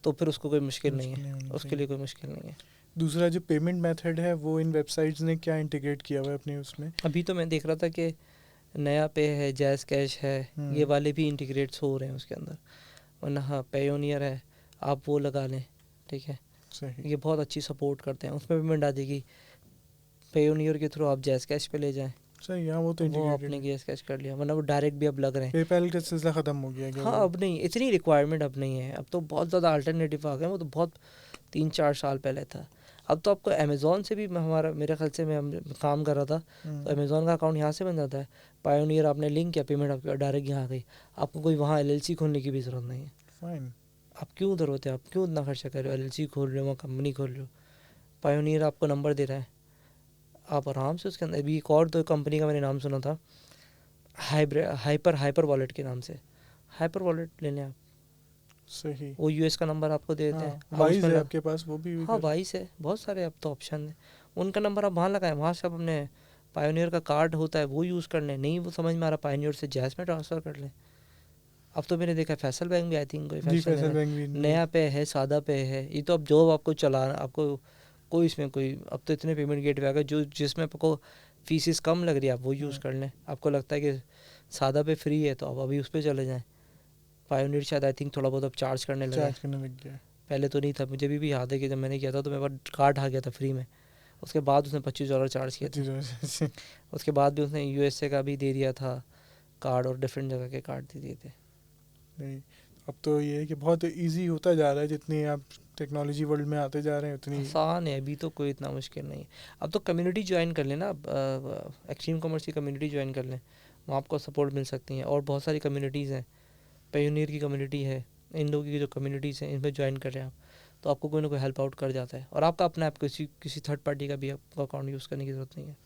तो फिर उसको कोई मुश्किल नहीं है, उसके लिए कोई मुश्किल नहीं है। दूसरा जो पेमेंट मेथड है, वो इन वेबसाइट्स ने क्या इंटीग्रेट किया हुआ है अपने उसमें? अभी तो मैं देख रहा था कि नया पे है, जैज़ कैश है, ये वाले भी इंटीग्रेट्स हो रहे हैं उसके अंदर। वरना हाँ, पेयोनियर है, आप वो लगा लें, ठीक है, ये बहुत अच्छी सपोर्ट करते हैं, उसमें पेमेंट आ जाएगी। पेयोनियर के थ्रू आप जैज़ कैश पे ले जाएं, सही, हाँ वो तो आपने जैज़ कैश कर लिया, वरना वो डायरेक्ट भी अब लग रहे हैं। पेपैल का सिलसिला ख़त्म हो गया। हाँ, अब नहीं इतनी रिक्वायरमेंट अब नहीं है, अब तो बहुत ज़्यादा अल्टरनेटिव आ गए, वो तो बहुत 3-4 साल पहले था। अब तो आपको अमेज़ॉन से भी मेरे ख्याल से मैं काम कर रहा था, तो अमेज़ॉन का अकाउंट यहाँ से बन जाता है। पायोनियर आपने लिंक किया, पेमेंट आपकी डायरेक्ट यहाँ आ गई, आपको कोई वहाँ LLC खोलने की भी ज़रूरत नहीं है। फाइन। आप क्यों उधर होते हैं, आप क्यों इतना खर्चा कर रहे हो, LLC खोल रहे हो, वहाँ कंपनी खोल रहे हो। पायोनियर आपको नंबर दे रहा है, आप आराम से उसके अंदर। अभी एक और तो कंपनी का मैंने नाम सुना था, हाइपर वॉलेट के नाम से, हाइपर वॉलेट ले लें आप, सही। वो यूएस का नंबर आपको दे देते हैं। हाँ, वाइज है आपके पास, वो भी हाँ वाइज है, बहुत सारे अब तो ऑप्शन है। उनका नंबर आप वहाँ लगाएं, वहाँ से आप अपने पायोनियर का कार्ड होता है वो यूज़ कर लें, नहीं वो समझ में आ रहा पायोनियर से जैज़ में ट्रांसफ़र कर लें। अब तो मैंने देखा फैसल बैंक भी आई थिंक कोई फैसल बैंक भी नया पे है, सादा पे है। ये तो अब जॉब आपको चलाना, आपको कोई इसमें कोई, अब तो इतने पेमेंट गेटवे आ गए जो जिसमें आपको फीसिस कम लग रही है आप वो यूज़ कर लें। आपको लगता है कि सादा पे फ्री है तो आप अभी उस पर चले जाएँ। पायोनियर शायद आई थिंक थोड़ा बहुत अब चार्ज करने लगा है, पहले तो नहीं था। मुझे भी याद है कि जब मैंने किया था तो मेरे पास कार्ड आ गया था फ्री में, उसके बाद उसने $25 चार्ज किया था। उसके बाद भी उसने यूएसए का भी दे दिया था कार्ड और डिफरेंट जगह के कार्ड दे दिए थे। नहीं, अब तो ये है कि बहुत इजी होता जा रहा है, जितनी आप टेक्नोलॉजी वर्ल्ड में आते जा रहे हैं उतनी आसान है, अभी तो कोई इतना मुश्किल नहीं है। अब तो कम्युनिटी ज्वाइन कर लेना, एक्सट्रीम कॉमर्स की कम्युनिटी ज्वाइन कर लें, वहाँ आपको सपोर्ट मिल सकती है। और बहुत सारी कम्युनिटीज़ हैं, पायोनियर की कम्युनिटी है, इन लोगों की जो कम्युनिटीज़ हैं इनमें ज्वाइन कर रहे हैं आप, तो आपको कोई ना कोई हेल्प आउट कर जाता है। और आपका अपना ऐप, किसी थर्ड पार्टी का भी आपको अकाउंट यूज़ करने की ज़रूरत नहीं है।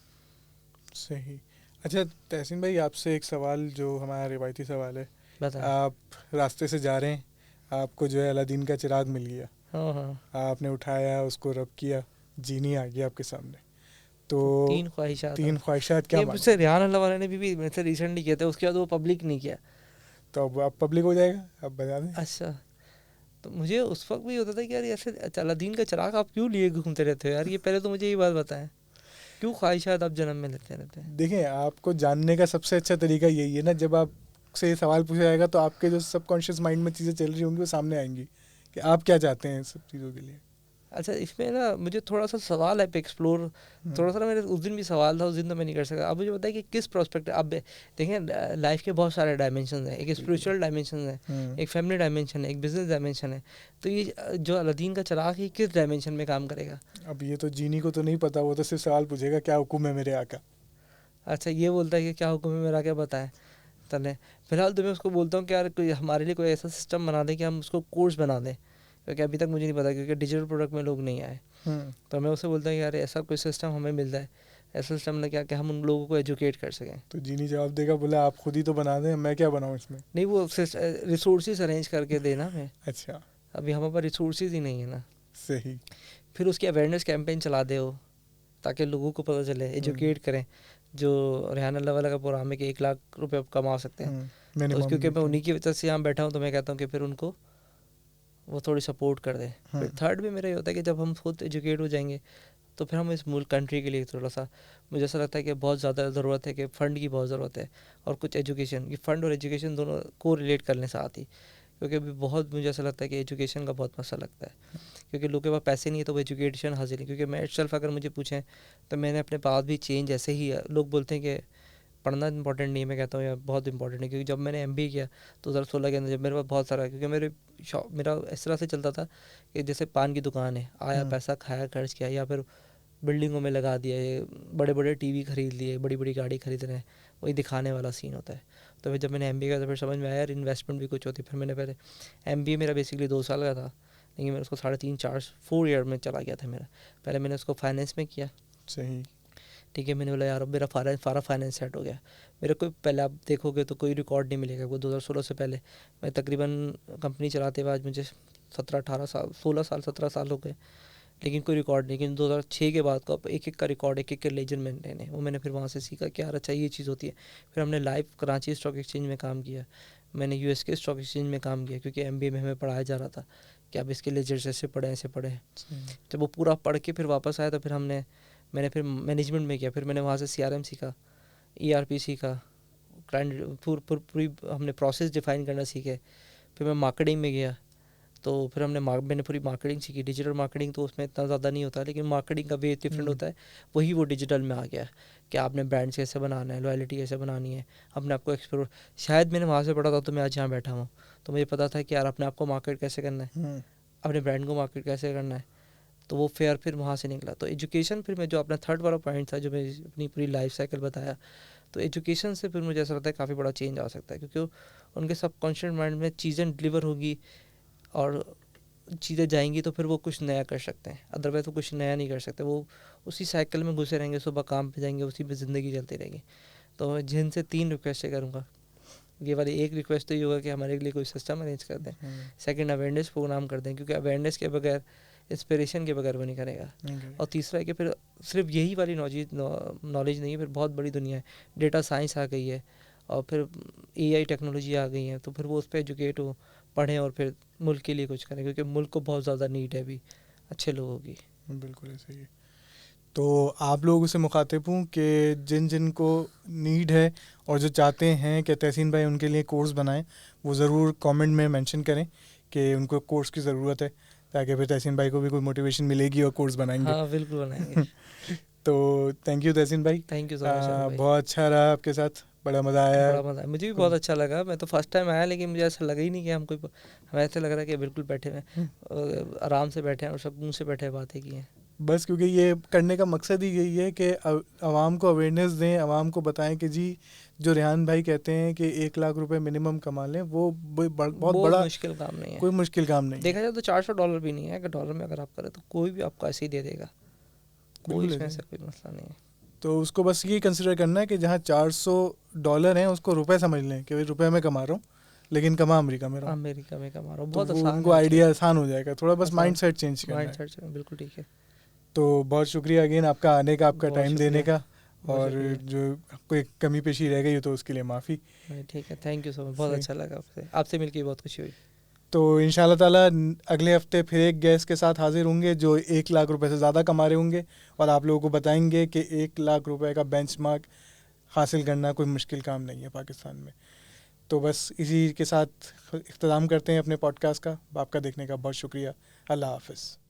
सही। अच्छा तहसीन भाई, आपसे एक सवाल जो हमारा रिवायती सवाल है, बताएं। आप रास्ते से जा रहे हैं, आपको जो है अलादीन का चिराग मिल गया, हाँ हाँ, आपने उठाया, उसको रब किया, जीनी आ गया आपके सामने, तो तीन ख्वाहिशात क्या ये मुझसे रियान अल्लाह वाले ने भी मुझसे रिसेंटली किया था, उसके बाद वो पब्लिक नहीं किया। तो अब पब्लिक हो जाएगा, अब बता दें। अच्छा, तो मुझे उस वक्त भी होता था कि यार ऐसे अलादीन का चिराग आप क्यों लिए घूमते रहते हो यार, ये पहले तो मुझे ये बात बताएं, क्यों ख्वाहिशात आप जन्म में लेते रहते हैं? देखें, आपको जानने का सबसे अच्छा तरीका यही है ना, जब आप से ये सवाल पूछा जाएगा तो आपके जो सबकॉन्शियस माइंड में चीज़ें चल रही होंगी वो सामने आएंगी कि आप क्या चाहते हैं सब चीज़ों के लिए। अच्छा, इसमें ना मुझे थोड़ा सा सवाल है पे एक्सप्लोर, थोड़ा सा ना मेरे उस दिन भी सवाल था, उस दिन तो मैं नहीं कर सका। अब मुझे बताइए कि किस प्रोस्पेक्ट, अब देखें लाइफ के बहुत सारे डायमेंशन हैं, एक स्पिरिचुअल डायमेंशन है, एक फैमिली डायमेंशन है, एक बिजनेस डायमेंशन है, तो ये जो अलादीन का चिराग है किस डायमेंशन में काम करेगा? अब ये तो जीनी को तो नहीं पता, वो तो सिर्फ सवाल पूछेगा क्या हुक्म है मेरे आका। अच्छा, ये बोलता है कि क्या हुक्म है मेरा, क्या बताएं तले। फिलहाल तो मैं उसको बोलता हूँ कि यार कोई हमारे लिए कोई ऐसा सिस्टम बना दे कि हम उसको कोर्स बना दें, क्योंकि अभी तक मुझे नहीं पता, क्योंकि डिजिटल प्रोडक्ट में लोग नहीं आए। तो मैं उससे बोलता हूँ यार ऐसा कोई सिस्टम हमें मिल जाए, ऐसा सिस्टम ना क्या कि हम उन लोगों को एजुकेट कर सकें। तो जीनी जवाब देगा, बोला आप खुद ही तो बना दें, मैं क्या बनाऊँ इसमें। नहीं, वो रिसोर्सेज अरेंज करके देना मैं, अच्छा, अभी हमारे पास रिसोर्सेज ही नहीं है ना। सही। फिर उसकी अवेयरनेस कैंपेन चला दे हो, ताकि लोगों को पता चले, एजुकेट करें। जो रेहान अल्लाह वाला का प्रोग्राम है कि 1 लाख रुपए आप कमा सकते हैं, तो क्योंकि मैं उन्हीं की वजह से यहाँ बैठा हूँ, तो मैं कहता हूँ कि फिर उनको वो थोड़ी सपोर्ट कर दें। फिर थर्ड भी मेरा ये होता है कि जब हम खुद एजुकेट हो जाएंगे तो फिर हम इस मुल्क कंट्री के लिए थोड़ा सा, मुझे ऐसा लगता है कि बहुत ज़्यादा ज़रूरत है कि फ़ंड की बहुत ज़रूरत है, और कुछ एजुकेशन, ये फ़ंड और एजुकेशन दोनों को रिलेट कर लें साथ ही, क्योंकि अभी बहुत मुझे ऐसा लगता है कि एजुकेशन का बहुत मसला लगता है, क्योंकि लोगों के पास पैसे नहीं है तो वो एजुकेशन हासिल नहीं। क्योंकि मैं इटसेल्फ अगर मुझे पूछें तो मैंने अपने पास भी चेंज ऐसे ही है, लोग बोलते हैं कि पढ़ना इंपॉर्टेंट नहीं है, मैं कहता हूँ यार बहुत इंपॉर्टेंट है। क्योंकि जब मैंने MBA किया 2016 के अंदर, जब मेरे पास बहुत सारा, क्योंकि मेरा इस तरह से चलता था कि जैसे पान की दुकान है, आया पैसा खाया खर्च किया, या फिर बिल्डिंगों में लगा दिया, ये बड़े बड़े टीवी खरीद लिए, बड़ी बड़ी गाड़ी खरीद रहे हैं, वही दिखाने वाला सीन होता है। तो फिर जब मैंने MBA किया तो फिर समझ में आया यार इन्वेस्टमेंट भी कुछ होती है। फिर मैंने पहले MBA मेरा बेसिकली 2 साल का था, लेकिन मैंने उसको 3.5-4 ईयर में चला गया था मेरा। पहले मैंने उसको फाइनेंस में किया, सही, ठीक है। मैंने बोला यार अब मेरा सारा फाइनेंस सेट हो गया। मेरे को पहले आप देखोगे तो कोई रिकॉर्ड नहीं मिलेगा, वो 2016 से पहले मैं तकरीबन कंपनी चलाते हुए आज मुझे 17-18 साल, 16 साल 17 साल हो गए, लेकिन कोई रिकॉर्ड नहीं। लेकिन 2006 के बाद को एक एक का रिकॉर्ड, एक एक का लेजर मेंटेन है, वो मैंने फिर वहाँ से सीखा कि यार अच्छा ये चीज़ होती है। फिर हमने लाइव कराची स्टॉक एक्सचेंज में काम किया, मैंने US के स्टॉक एक्सचेंज में काम किया, क्योंकि MBA में हमें पढ़ाया जा रहा था कि आप इसके लेजर्स ऐसे पढ़े ऐसे पढ़े। जब वो पूरा पढ़ के फिर वापस आया तो फिर मैंने फिर मैनेजमेंट में किया। फिर मैंने वहाँ से CRM सीखा, ERP सीखा, क्लाइंट पूरी हमने प्रोसेस डिफ़ाइन करना सीखे। फिर मैं मार्केटिंग में गया, तो फिर मैंने पूरी मार्केटिंग सीखी। डिजिटल मार्केटिंग तो उसमें इतना ज़्यादा नहीं होता, लेकिन मार्केटिंग का वे डिफरेंट होता है, वही वो डिजिटल में आ गया कि आपने ब्रांड्स कैसे बनाना है, लॉयल्टी कैसे बनानी है, अपने आपको एक्सप्लोर। शायद मैंने वहाँ से पढ़ा था तो मैं आज यहाँ बैठा हूँ, तो मुझे पता था कि यार अपने आप को मार्केट कैसे करना है, अपने ब्रांड को मार्केट कैसे करना है, तो वो फिर वहाँ से निकला। तो एजुकेशन, फिर मैं जो अपना थर्ड वाला पॉइंट था जो मैं अपनी पूरी लाइफ साइकिल बताया, तो एजुकेशन से फिर मुझे ऐसा लगता है काफ़ी बड़ा चेंज आ सकता है, क्योंकि उनके सबकॉन्शियस माइंड में चीज़ें डिलीवर होगी और चीज़ें जाएंगी तो फिर वो कुछ नया कर सकते हैं, अदरवाइज वो कुछ नया नहीं कर सकते। वो उसी साइकिल में घुसे रहेंगे, सुबह काम पे जाएंगे, उसी पे ज़िंदगी चलती रहेगी। तो मैं जिनसे 3 रिक्वेस्ट करूँगा, ये वाली एक रिक्वेस्ट तो ये होगा कि हमारे लिए कोई सिस्टम अरेंज कर दें, सेकंड अवेयरनेस प्रोग्राम कर दें, क्योंकि अवेयरनेस के बगैर, इंस्पिरेशन के बगैर वो नहीं करेगा। और तीसरा है कि फिर सिर्फ यही वाली नॉलेज नहीं है, फिर बहुत बड़ी दुनिया है, डेटा साइंस आ गई है और फिर AI टेक्नोलॉजी आ गई है, तो फिर वो उस पर एजुकेट हो, पढ़ें और फिर मुल्क के लिए कुछ करें, क्योंकि मुल्क को बहुत ज़्यादा नीड है अभी अच्छे लोगों की। बिल्कुल ऐसा ही है। तो आप लोगों से मुखातिब हूँ कि जिन को नीड है और जो चाहते हैं कि तहसीन भाई उनके लिए कोर्स बनाएं, वो ज़रूर कमेंट में मेंशन करें कि उनको कोर्स की ज़रूरत है, ताकि फिर तहसीन भाई को भी कोई मोटिवेशन मिलेगी और कोर्स बनाएंगे। हाँ बिल्कुल बनाएंगे। तो थैंक यू तहसीन भाई, थैंक यू सो मच। बहुत अच्छा रहा आपके साथ, बड़ा मज़ा आया। बड़ा मज़ा, मुझे भी बहुत अच्छा लगा। मैं तो फर्स्ट टाइम आया, लेकिन मुझे ऐसा लगा ही नहीं कि हम कोई, हमें ऐसा लग रहा है कि बिल्कुल बैठे हुए आराम से बैठे हैं और सुकून से बैठे बातें की हैं। बस क्योंकि ये करने का मकसद ही यही है कि आवाम को अवेयरनेस दें, आवाम को बताएं कि जी जो रेहान भाई कहते हैं कि 1 लाख रुपए मिनिमम कमा लें, वो बहुत बड़ा मुश्किल काम नहीं है, कोई मुश्किल काम नहीं। देखा जाए तो $400 भी नहीं है, अगर डॉलर में अगर आप करें तो कोई भी आपको ऐसे ही दे देगा, कोई इसमें से कोई मसला नहीं है। तो उसको बस ये कंसिडर करना है कि जहाँ $400 हैं उसको रुपए समझ लें कि भाई रुपए में कमा रहा हूँ, लेकिन कमा अमेरिका में रहा हूँ, अमेरिका में कमा रहा हूँ, तो बहुत आसान, उनको आइडिया आसान हो जाएगा, थोड़ा बस माइंड सेट चेंज करना है। माइंड सेट बिल्कुल ठीक है। तो बहुत शुक्रिया अगेन आपका आने का, आपका टाइम देने का, और जो कोई कमी पेशी रह गई हो तो उसके लिए माफ़ी। ठीक है, थैंक यू सो मच, बहुत अच्छा लगा आपसे मिलकर, बहुत खुशी हुई। तो इंशाल्लाह ताला अगले हफ्ते फिर एक गेस्ट के साथ हाजिर होंगे जो 1 लाख रुपए से ज़्यादा कमा रहे होंगे, और आप लोगों को बताएंगे कि 1 लाख रुपए का बेंचमार्क हासिल करना कोई मुश्किल काम नहीं है पाकिस्तान में। तो बस इसी के साथ इख्तिताम करते हैं अपने पॉडकास्ट का। आपका देखने का बहुत शुक्रिया। अल्लाह हाफ़िज़।